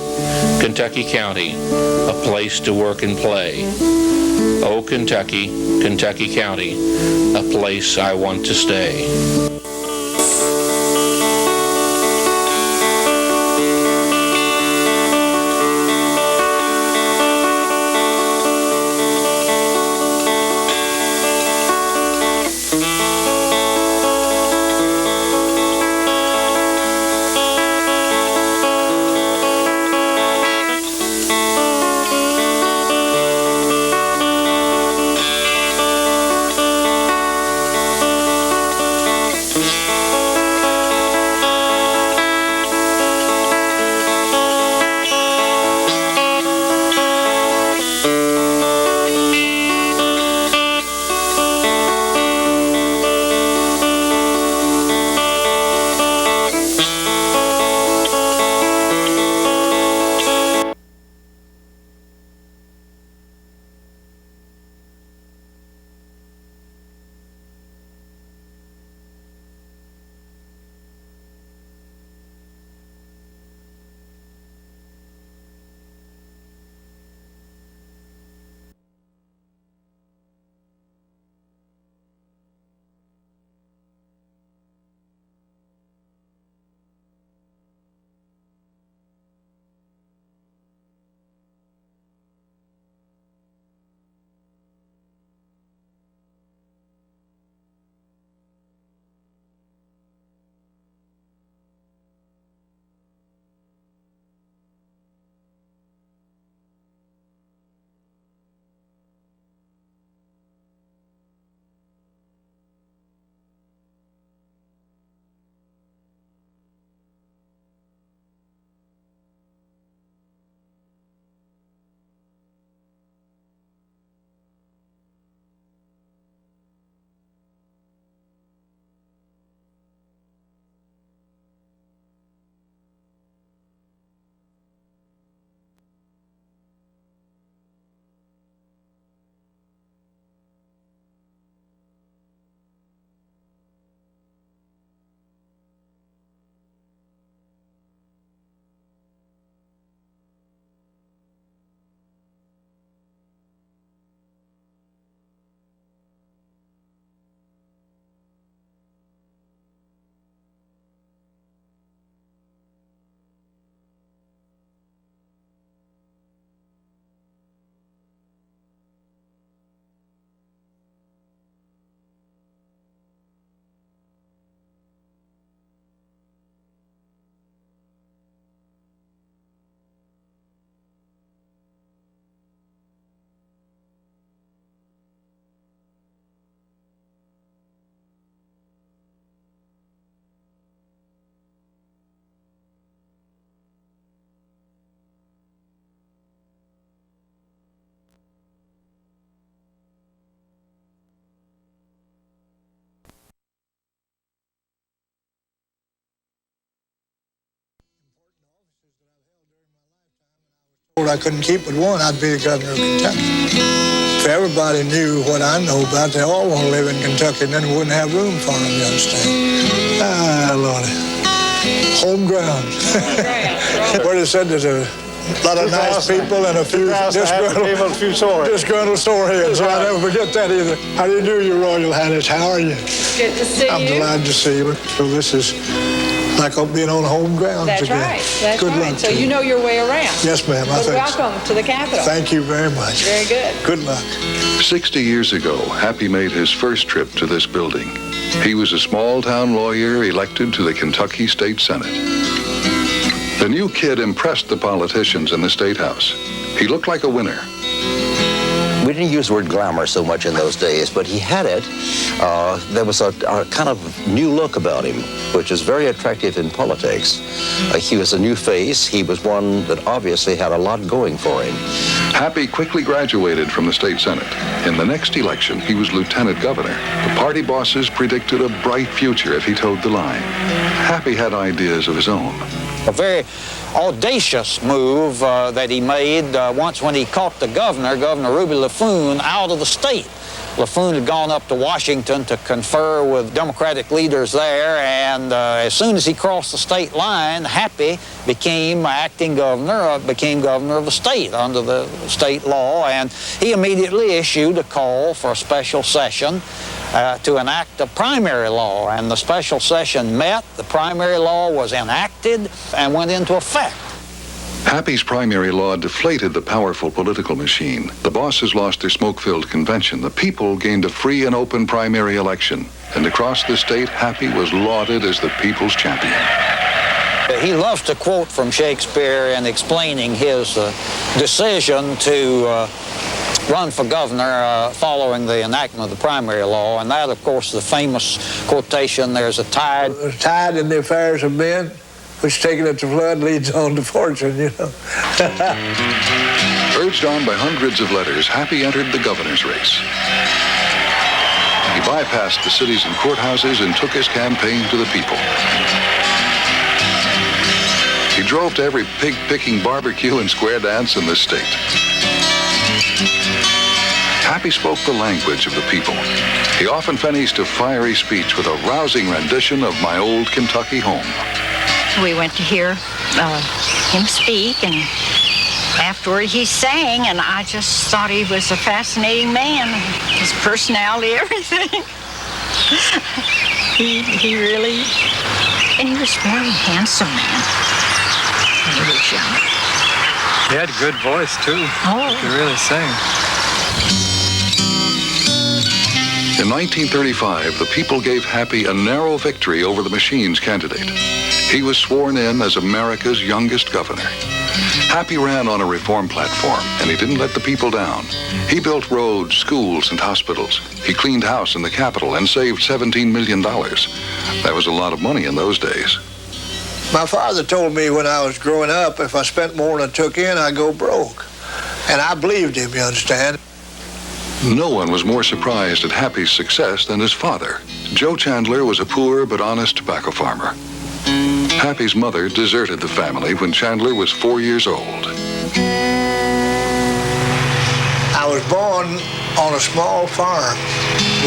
Kentucky County, a place to work and play. Oh, Kentucky, Kentucky County, a place I want to stay. I couldn't keep with one, I'd be the governor of Kentucky. If everybody knew what I know about, they all want to live in Kentucky, and then we wouldn't have room for them, you understand? Ah, Lordy. Home ground. Where they said there's a lot of nice people and a few disgruntled soreheads. I'll never forget that either. How do you do, Your Royal Highness? How are you? Good to see you. I'm delighted to see you. So this is like being on home ground That's again. right. That's Good right. luck So to you know your way around. Yes, ma'am. I think so. Welcome to the Capitol. Thank you very much. Very good. Good luck. 60 years ago, Happy made his first trip to this building. He was a small-town lawyer elected to the Kentucky State Senate. The new kid impressed the politicians in the State House. He looked like a winner. We didn't use the word glamour so much in those days, but he had it. There was a kind of new look about him, which is very attractive in politics. He was a new face. He was one that obviously had a lot going for him. Happy quickly graduated from the state senate. In the next election, he was lieutenant governor. The party bosses predicted a bright future if he towed the line. Happy had ideas of his own. A very audacious move that he made once when he caught the governor, Governor Ruby LaFoon, out of the state. LaFoon had gone up to Washington to confer with Democratic leaders there, and as soon as he crossed the state line, Happy became acting governor, became governor of the state under the state law, and he immediately issued a call for a special session to enact a primary law, and the special session met, the primary law was enacted, and went into effect. Happy's primary law deflated the powerful political machine. The bosses lost their smoke-filled convention. The people gained a free and open primary election. And across the state, Happy was lauded as the people's champion. He loves to quote from Shakespeare in explaining his decision to run for governor following the enactment of the primary law. And that, of course, the famous quotation, there's a tide. A tide in the affairs of men, which taken at the flood leads on to fortune, you know. Urged on by hundreds of letters, Happy entered the governor's race. He bypassed the cities and courthouses and took his campaign to the people. He drove to every pig-picking barbecue and square dance in the state. Happy spoke the language of the people. He often finished a fiery speech with a rousing rendition of My Old Kentucky Home. We went to hear him speak, and afterward he sang, and I just thought he was a fascinating man. His personality, everything. he really, and he was a very handsome man when he was young. He had a good voice, too. Oh. He could really sing. In 1935, the people gave Happy a narrow victory over the machine's candidate. He was sworn in as America's youngest governor. Happy ran on a reform platform, and he didn't let the people down. He built roads, schools, and hospitals. He cleaned house in the Capitol and saved $17 million. That was a lot of money in those days. My father told me when I was growing up, if I spent more than I took in, I'd go broke. And I believed him, you understand? No one was more surprised at Happy's success than his father. Joe Chandler was a poor but honest tobacco farmer. Happy's mother deserted the family when Chandler was 4 years old. I was born on a small farm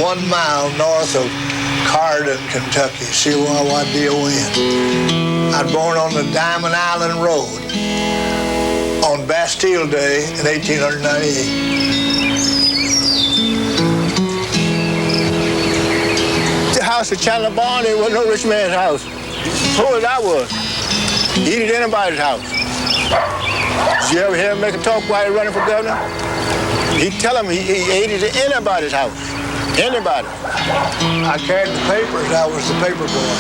1 mile north of Cardin, Kentucky, C-Y-Y-D-O-N. I was born on the Diamond Island Road on Bastille Day in 1898. The house of Chandler Bond, it was no rich man's house. Poor as I was. He eat at anybody's house. Did you ever hear him make a talk while he was running for governor? He'd tell him he ate at anybody's house. Anybody. I carried the papers. I was the paper boy.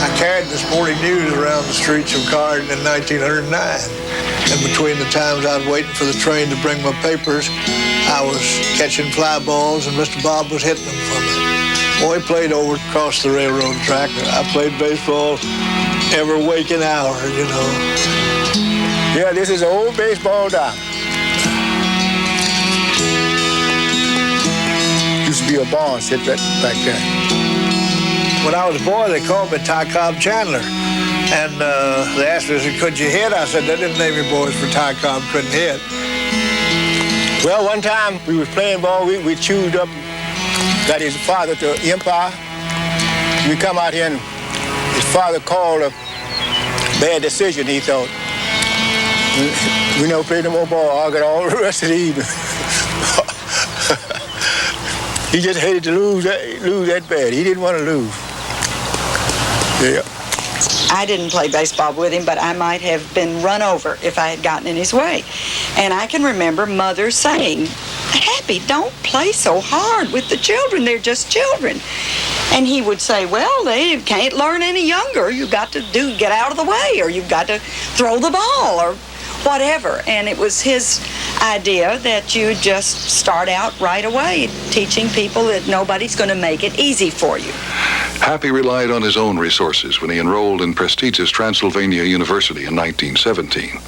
I carried the Sporting News around the streets of Cardin in 1909. And between the times I was waiting for the train to bring my papers, I was catching fly balls and Mr. Bob was hitting them for me. Boy, played over across the railroad track. I played baseball every waking hour, you know. Yeah, this is an old baseball diamond. Used to be a barn, sit right back there. When I was a boy, they called me Ty Cobb Chandler. And they asked me, could you hit? I said, that didn't Navy boys for Tycom couldn't hit. Well, one time we was playing ball, we chewed up, got his father to Empire. We come out here and his father called a bad decision, he thought. We never played no more ball. I got all the rest of the evening. He just hated to lose that bad. He didn't want to lose. Yeah. I didn't play baseball with him, but I might have been run over if I had gotten in his way. And I can remember Mother saying, Happy, don't play so hard with the children. They're just children. And he would say, well, they can't learn any younger. You've got to get out of the way, or you've got to throw the ball, or whatever. And it was his idea that you just start out right away teaching people that nobody's going to make it easy for you. Happy relied on his own resources when he enrolled in prestigious Transylvania University in 1917.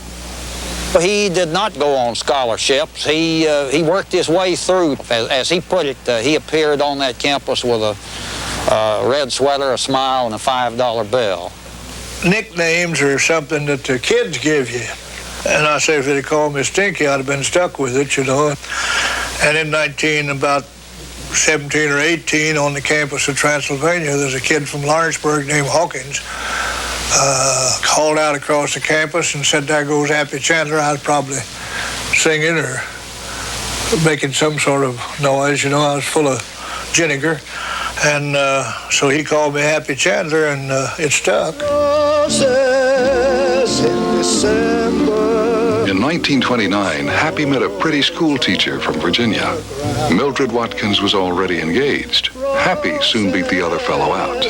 He did not go on scholarships. He worked his way through. As he put it, he appeared on that campus with a red sweater, a smile, and a $5 bill. Nicknames are something that the kids give you. And I say if they'd called me Stinky, I'd have been stuck with it, you know. And in about 17 or 18 on the campus of Transylvania, there's a kid from Lawrenceburg named Hawkins, called out across the campus and said, there goes Happy Chandler. I was probably singing or making some sort of noise, you know. I was full of vinegar. And so he called me Happy Chandler, and it stuck. In 1929, Happy met a pretty school teacher from Virginia. Mildred Watkins was already engaged. Happy soon beat the other fellow out.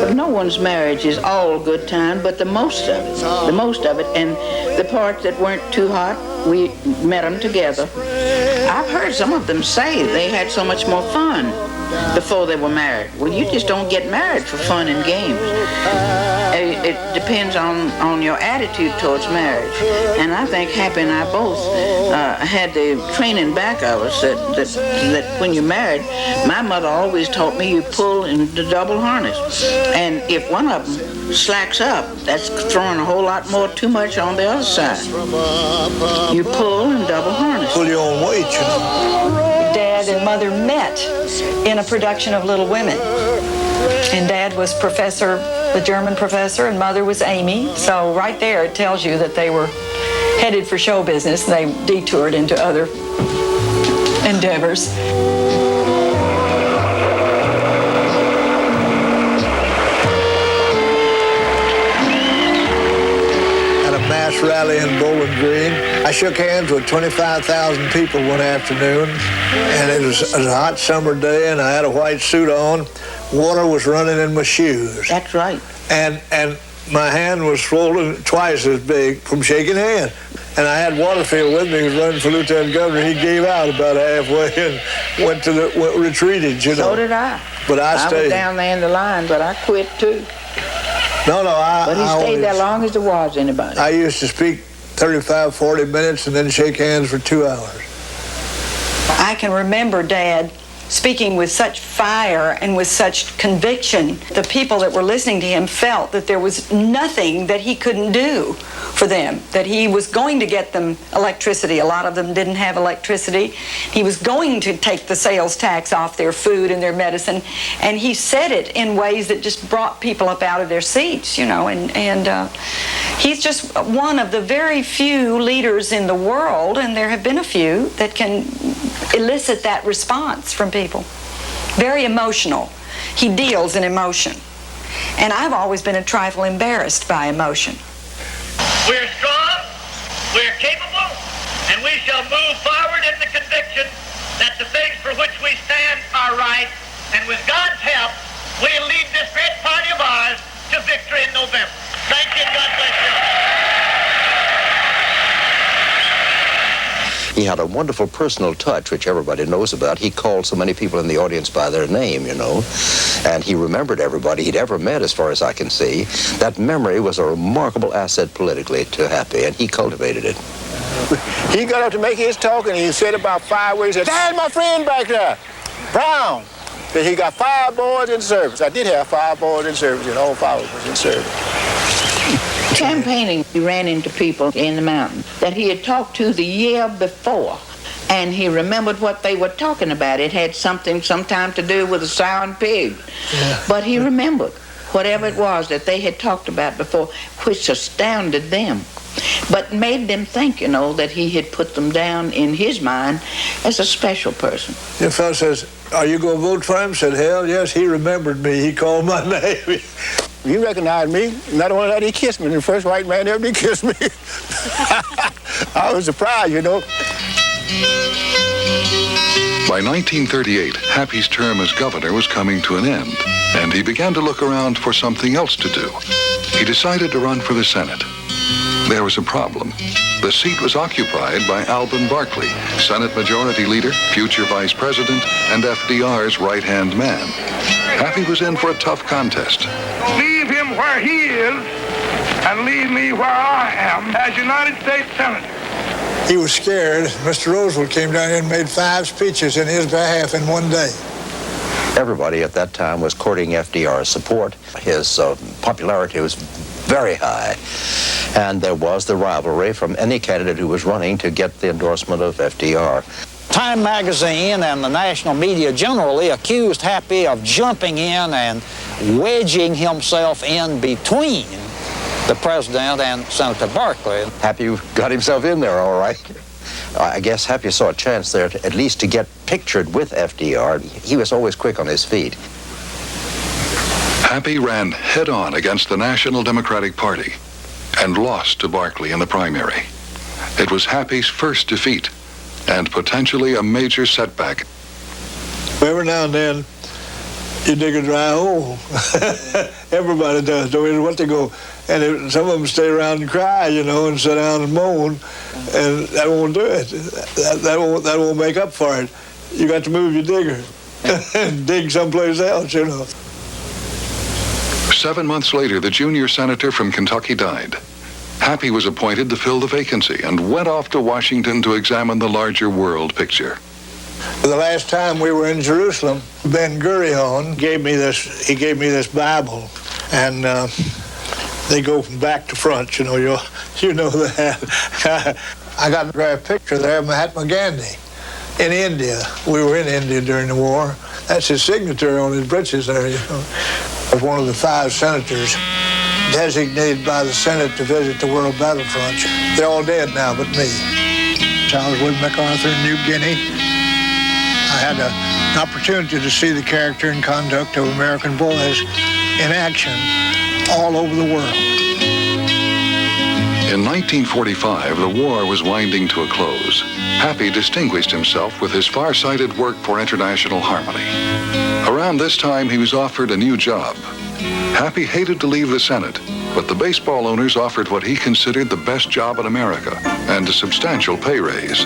But no one's marriage is all good time, but the most of it. And the parts that weren't too hot, we met them together. I've heard some of them say they had so much more fun before they were married. Well, you just don't get married for fun and games. It depends on your attitude towards marriage. And I think Happy and I both had the training back of us that when you're married, my mother always taught me you pull in the double harness. And if one of them slacks up, that's throwing a whole lot more too much on the other side. You pull and double harness. Pull your own weight, you know. Dad and Mother met in a production of Little Women. And Dad was the German professor, and Mother was Amy. So right there it tells you that they were headed for show business. They detoured into other endeavors. At a mass rally in Bowling Green, I shook hands with 25,000 people one afternoon, and it was a hot summer day, and I had a white suit on. Water was running in my shoes. That's right. And my hand was swollen twice as big from shaking hands. And I had Waterfield with me, who was running for lieutenant governor. He gave out about halfway and retreated, you know. So did I. But I stayed. I was down there in the line, but I quit too. No, But he stayed there long as there was anybody. I used to speak 35, 40 minutes and then shake hands for 2 hours. I can remember Dad speaking with such fire and with such conviction. The people that were listening to him felt that there was nothing that he couldn't do for them, that he was going to get them electricity. A lot of them didn't have electricity. He was going to take the sales tax off their food and their medicine, and he said it in ways that just brought people up out of their seats, you know, and he's just one of the very few leaders in the world, and there have been a few, that can elicit that response from people. Very emotional. He deals in emotion. And I've always been a trifle embarrassed by emotion. We're strong, we're capable, and we shall move forward in the conviction that the things for which we stand are right, and with God's help, we'll lead this great party of ours to victory in November. Thank you, and God bless you. He had a wonderful personal touch, which everybody knows about. He called so many people in the audience by their name, you know, and he remembered everybody he'd ever met, as far as I can see. That memory was a remarkable asset politically to Happy, and he cultivated it. He got up to make his talk, and he said about 5 words. He said, "There's my friend back there, Brown." He got 5 boys in service. I did have 5 boys in service, and all 5 was in service. Campaigning, he ran into people in the mountain that he had talked to the year before, and he remembered what they were talking about. It had something sometime to do with a sow and pig. Yeah. But he remembered whatever it was that they had talked about before, which astounded them, but made them think, you know, that he had put them down in his mind as a special person. The fellow says, "Are you going to vote for him?" I said, "Hell yes, he remembered me. He called my name." He recognized me. Not only that, he kissed me. The first white man ever did kiss me. I was surprised, you know. By 1938, Happy's term as governor was coming to an end, and he began to look around for something else to do. He decided to run for the Senate. There was a problem. The seat was occupied by Alben Barkley, Senate Majority Leader, future Vice President, and FDR's right-hand man. Happy was in for a tough contest. Leave him where he is and leave me where I am as United States Senator. He was scared. Mr. Roosevelt came down here and made 5 speeches in his behalf in one day. Everybody at that time was courting FDR's support. His popularity was very high. And there was the rivalry from any candidate who was running to get the endorsement of FDR. Time magazine and the national media generally accused Happy of jumping in and wedging himself in between the president and Senator Barkley. Happy got himself in there, all right. I guess Happy saw a chance there at least to get pictured with FDR. He was always quick on his feet. Happy ran head-on against the National Democratic Party and lost to Barkley in the primary. It was Happy's first defeat and potentially a major setback. Every now and then, you dig a dry hole. Everybody does, no matter what they go. And some of them stay around and cry, you know, and sit down and moan, and that won't do it. That won't make up for it. You got to move your digger and dig someplace else, you know. 7 months later, the junior senator from Kentucky died. Happy was appointed to fill the vacancy and went off to Washington to examine the larger world picture. The last time we were in Jerusalem, Ben Gurion gave me this Bible, and they go from back to front, you know that. I got a picture there of Mahatma Gandhi in India. We were in India during the war. That's his signature on his breeches there, you know. One of the 5 senators designated by the Senate to visit the world battlefronts. They're all dead now but me. I was with MacArthur in New Guinea. I had an opportunity to see the character and conduct of American boys in action all over the world. In 1945, the war was winding to a close. Happy distinguished himself with his far-sighted work for international harmony. Around this time, he was offered a new job. Happy hated to leave the Senate, but the baseball owners offered what he considered the best job in America and a substantial pay raise.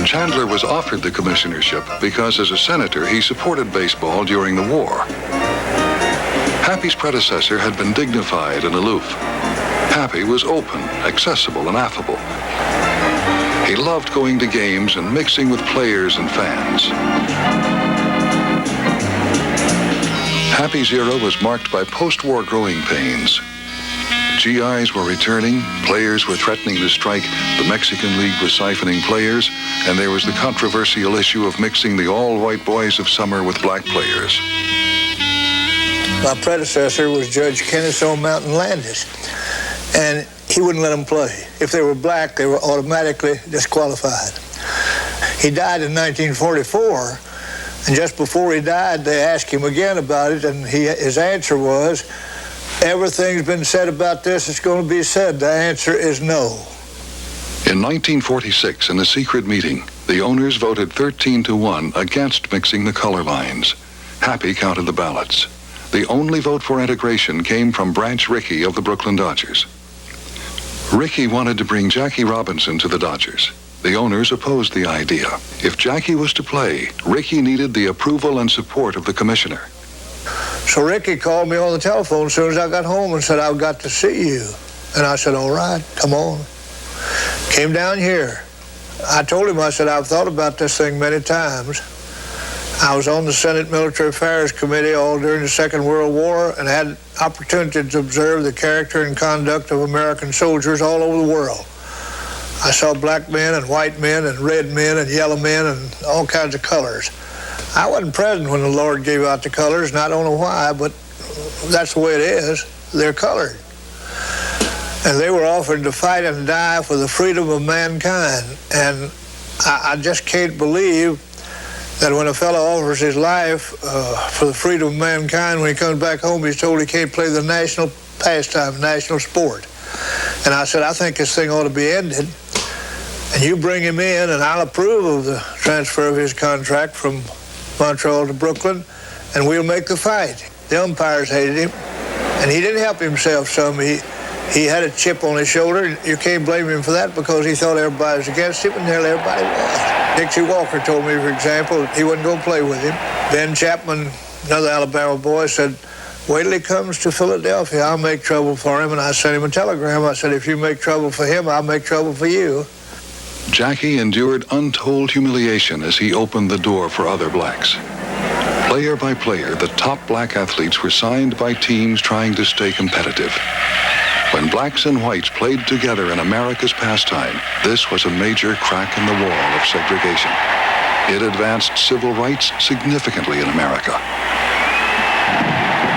Chandler was offered the commissionership because as a senator he supported baseball during the war. Happy's predecessor had been dignified and aloof. Happy was open, accessible, and affable. He loved going to games and mixing with players and fans. Happy's era was marked by post-war growing pains. GIs were returning, players were threatening to strike, the Mexican League was siphoning players, and there was the controversial issue of mixing the all-white boys of summer with black players. My predecessor was Judge Kennesaw Mountain Landis, and he wouldn't let them play. If they were black, they were automatically disqualified. He died in 1944, and just before he died, they asked him again about it, and his answer was, "Everything's been said about this, it's going to be said. The answer is no." In 1946, in a secret meeting, the owners voted 13-1 against mixing the color lines. Happy counted the ballots. The only vote for integration came from Branch Rickey of the Brooklyn Dodgers. Rickey wanted to bring Jackie Robinson to the Dodgers. The owners opposed the idea. If Jackie was to play, Rickey needed the approval and support of the commissioner. So Ricky called me on the telephone as soon as I got home and said, I've got to see you. And I said, all right, come on. Came down here. I told him, I said, I've thought about this thing many times. I was on the Senate Military Affairs Committee all during the Second World War and had opportunity to observe the character and conduct of American soldiers all over the world. I saw black men and white men and red men and yellow men and all kinds of colors. I wasn't present when the Lord gave out the colors, and I don't know why, but that's the way it is. They're colored. And they were offered to fight and die for the freedom of mankind. And I just can't believe that when a fellow offers his life for the freedom of mankind, when he comes back home, he's told he can't play the national pastime, national sport. And I said, I think this thing ought to be ended. And you bring him in, and I'll approve of the transfer of his contract from Montreal to Brooklyn, and we'll make the fight. The umpires hated him, and he didn't help himself some. He had a chip on his shoulder. You can't blame him for that because he thought everybody was against him, and nearly everybody was. Dixie Walker told me, for example, he wasn't going to play with him. Ben Chapman, another Alabama boy, said, wait till he comes to Philadelphia, I'll make trouble for him. And I sent him a telegram. I said, if you make trouble for him, I'll make trouble for you. Jackie endured untold humiliation as he opened the door for other blacks. Player by player, the top black athletes were signed by teams trying to stay competitive. When blacks and whites played together in America's pastime, this was a major crack in the wall of segregation. It advanced civil rights significantly in America.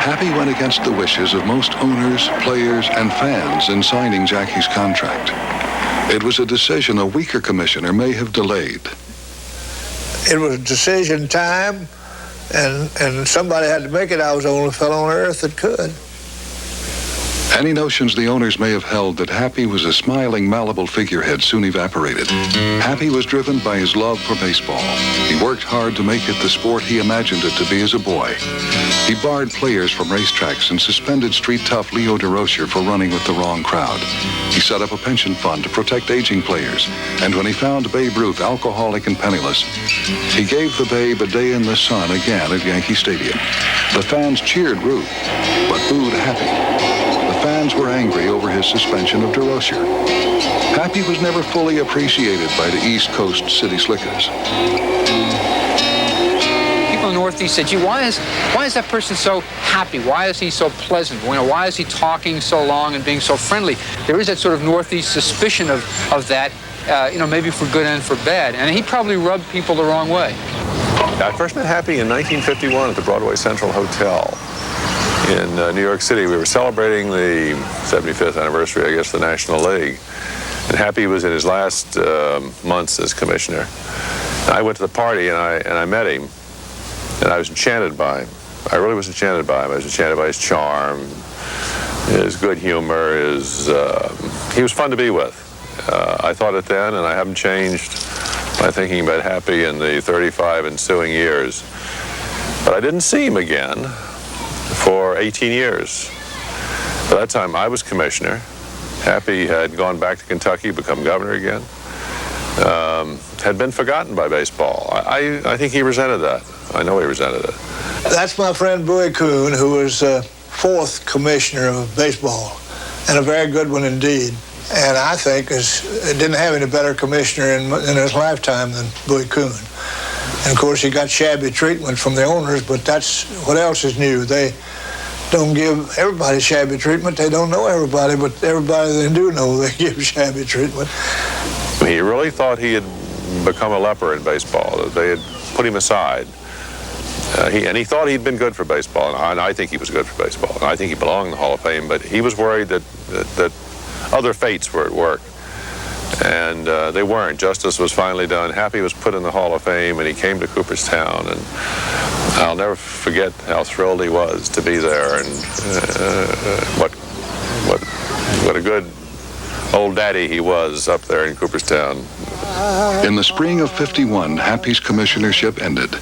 Happy went against the wishes of most owners, players, and fans in signing Jackie's contract. It was a decision a weaker commissioner may have delayed. It was decision time, and somebody had to make it. I was the only fellow on earth that could. Any notions the owners may have held that Happy was a smiling, malleable figurehead soon evaporated. Happy was driven by his love for baseball. He worked hard to make it the sport he imagined it to be as a boy. He barred players from racetracks and suspended street tough Leo DeRocher for running with the wrong crowd. He set up a pension fund to protect aging players, and when he found Babe Ruth alcoholic and penniless, he gave the Babe a day in the sun again at Yankee Stadium. The fans cheered Ruth, but booed Happy. Fans were angry over his suspension of DeRocher. Happy was never fully appreciated by the East Coast city slickers. People in the Northeast said, gee, why is that person so happy? Why is he so pleasant? Why is he talking so long and being so friendly? There is that sort of Northeast suspicion of that, maybe for good and for bad. And he probably rubbed people the wrong way. I first met Happy in 1951 at the Broadway Central Hotel in New York City. We were celebrating the 75th anniversary, I guess, of the National League. And Happy was in his last months as commissioner. I went to the party and I met him, and I was enchanted by him. I really was enchanted by him. I was enchanted by his charm, his good humor, he was fun to be with. I thought it then, and I haven't changed my thinking about Happy in the 35 ensuing years. But I didn't see him again for 18 years. By that time, I was commissioner. Happy had gone back to Kentucky, become governor again. Had been forgotten by baseball. I think he resented that. I know he resented it. That's my friend Bowie Kuhn, who was fourth commissioner of baseball, and a very good one indeed. And I think didn't have any better commissioner in his lifetime than Bowie Kuhn. And of course, he got shabby treatment from the owners, but that's what else is new. They don't give everybody shabby treatment. They don't know everybody, but everybody they do know, they give shabby treatment. He really thought he had become a leper in baseball, that they had put him aside. He thought he'd been good for baseball, and I think he was good for baseball. And I think he belonged in the Hall of Fame, but he was worried that other fates were at work. And they weren't. Justice was finally done. Happy was put in the Hall of Fame, and he came to Cooperstown, and I'll never forget how thrilled he was to be there, and what a good old daddy he was up there in Cooperstown. In the spring of '51, Happy's commissionership ended.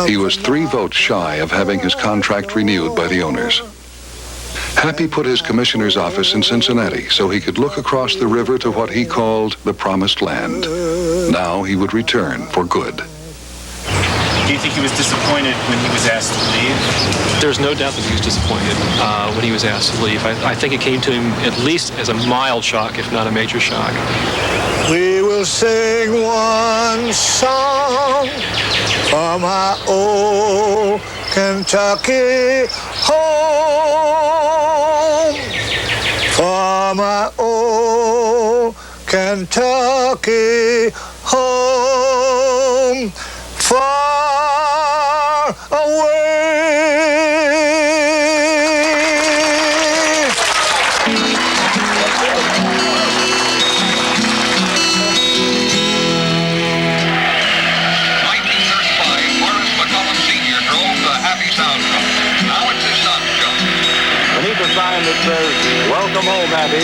He was 3 votes shy of having his contract renewed by the owners. Happy put his commissioner's office in Cincinnati so he could look across the river to what he called the Promised Land. Now he would return for good. Do you think he was disappointed when he was asked to leave? There's no doubt that he was disappointed when he was asked to leave. I think it came to him at least as a mild shock, if not a major shock. We will sing one song for my old Kentucky home, for my old Kentucky home, far away. That says, "Welcome home, Happy."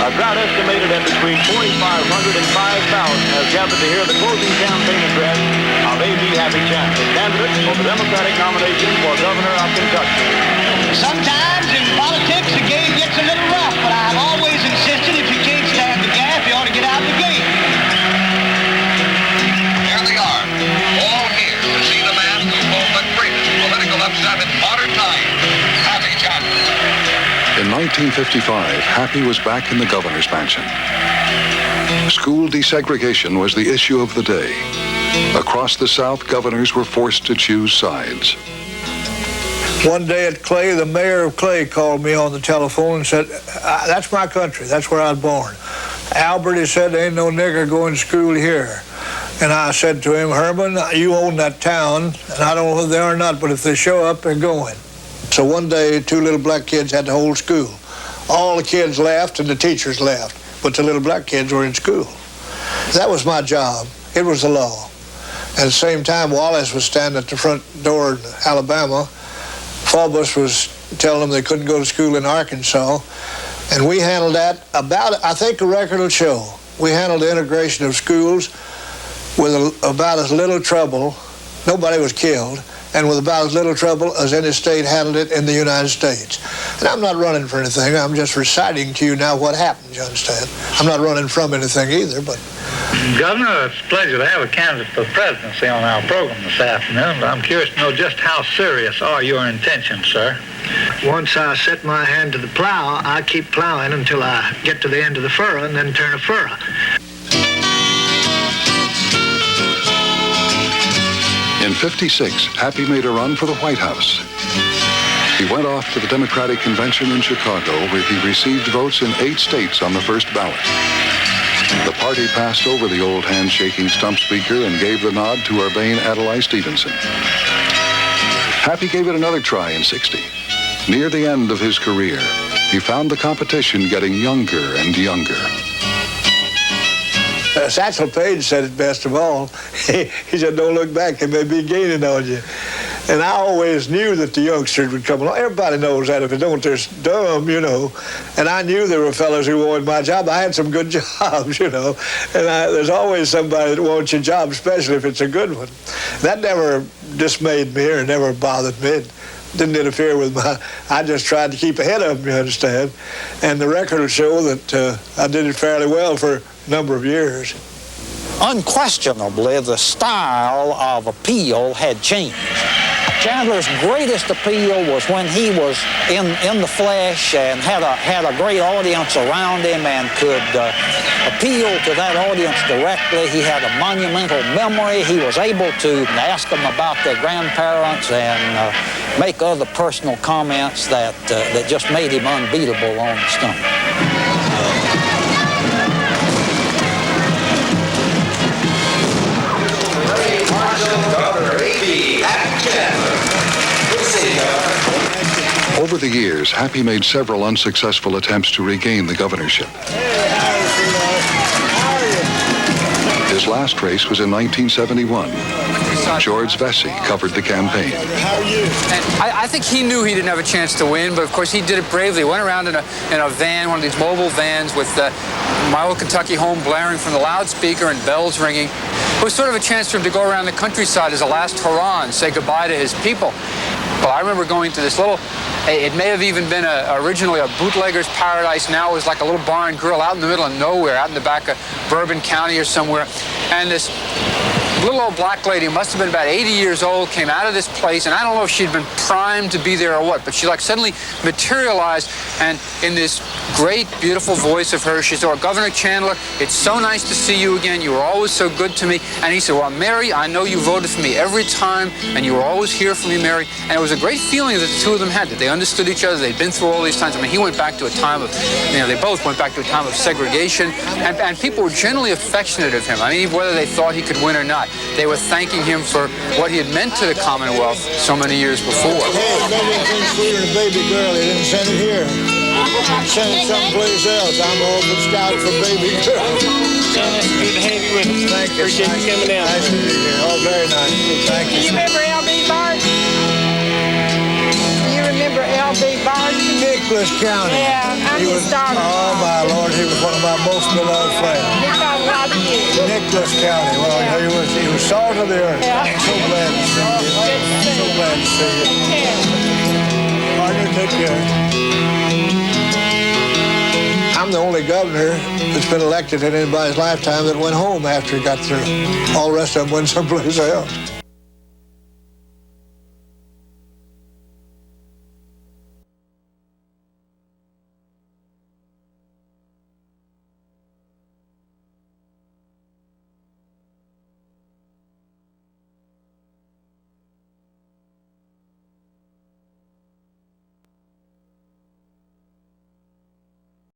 A crowd estimated at between 4,500 and 5,000 has gathered to hear the closing campaign address of A.B. Happy Chandler, candidate for the Democratic nomination for governor of Kentucky. Sometimes in politics the game gets a little rough, but I've always insisted if you can't stand the gas, you ought to get out of the game. Here they are, all here to see the man who pulled the greatest political upset in modern times, Happy Chandler. In 1955, Happy was back in the governor's mansion. School desegregation was the issue of the day. Across the South, governors were forced to choose sides. One day at Clay, the mayor of Clay called me on the telephone and said, "That's my country. That's where I was born. Albert," he said, "there ain't no nigger going to school here." And I said to him, "Herman, you own that town, and I don't know whether they are or not, but if they show up, they're going." So one day, 2 little black kids had the whole school. All the kids left and the teachers left, but the little black kids were in school. That was my job. It was the law. At the same time, Wallace was standing at the front door in Alabama. Faubus was telling them they couldn't go to school in Arkansas. And we handled that about, I think the record will show, we handled the integration of schools with about as little trouble. Nobody was killed. And with about as little trouble as any state handled it in the United States. And I'm not running for anything. I'm just reciting to you now what happened, you understand? I'm not running from anything either, but... Governor, it's a pleasure to have a candidate for the presidency on our program this afternoon, but I'm curious to know just how serious are your intentions, sir? Once I set my hand to the plow, I keep plowing until I get to the end of the furrow and then turn a furrow. In '56, Happy made a run for the White House. He went off to the Democratic Convention in Chicago, where he received votes in 8 states on the first ballot. The party passed over the old handshaking stump speaker and gave the nod to Urbane Adlai Stevenson. Happy gave it another try in '60. Near the end of his career, he found the competition getting younger and younger. Satchel Paige said it best of all. He said, "Don't look back, they may be gaining on you." And I always knew that the youngsters would come along. Everybody knows that. If they don't, they're dumb, you know. And I knew there were fellows who wanted my job. I had some good jobs, you know. And there's always somebody that wants your job, especially if it's a good one. That never dismayed me or never bothered me. It didn't interfere with I just tried to keep ahead of them, you understand. And the record will show that I did it fairly well for a number of years. Unquestionably, the style of appeal had changed. Chandler's greatest appeal was when he was in the flesh and had a great audience around him and could appeal to that audience directly. He had a monumental memory. He was able to ask them about their grandparents and make other personal comments that just made him unbeatable on the stump. Over the years, Happy made several unsuccessful attempts to regain the governorship. His last race was in 1971. George Vesey covered the campaign. I think he knew he didn't have a chance to win, but of course he did it bravely. He went around in a van, one of these mobile vans with My Old Kentucky Home blaring from the loudspeaker and bells ringing. It was sort of a chance for him to go around the countryside as a last hurrah and say goodbye to his people. Well, I remember going to this little, it may have even been originally a bootlegger's paradise. Now it was like a little bar and grill out in the middle of nowhere, out in the back of Bourbon County or somewhere. And this little old black lady, must have been about 80 years old, came out of this place, and I don't know if she'd been primed to be there or what, but she like suddenly materialized, and in this great, beautiful voice of hers, she said, "Oh, Governor Chandler, it's so nice to see you again. You were always so good to me." And he said, "Well, Mary, I know you voted for me every time, and you were always here for me, Mary." And it was a great feeling that the two of them had, that they understood each other. They'd been through all these times. I mean, he went back to a time of, they both went back to a time of segregation, and people were generally affectionate of him. I mean, whether they thought he could win or not, they were thanking him for what he had meant to the Commonwealth so many years before. Hey, government thing's sweeter than a baby girl. He didn't send it here. Send it someplace else. I'm all but scout for baby girl. It's good to have you with us. Thank you. Appreciate you coming down. Nice to be here. Oh, very nice. Thank you. Do you remember L.B. Barton? Do you remember L.B. Barton? Nicholas County. Yeah, I'm his daughter. Oh, my Lord, he was one of my most beloved friends. He thought a lot of you. Nicholas County. Well, he was salt of the earth. Yeah. I'm so glad to see you. So glad to see you. Partner, take care. I'm the only governor that's been elected in anybody's lifetime that went home after he got through. All the rest of them went someplace else.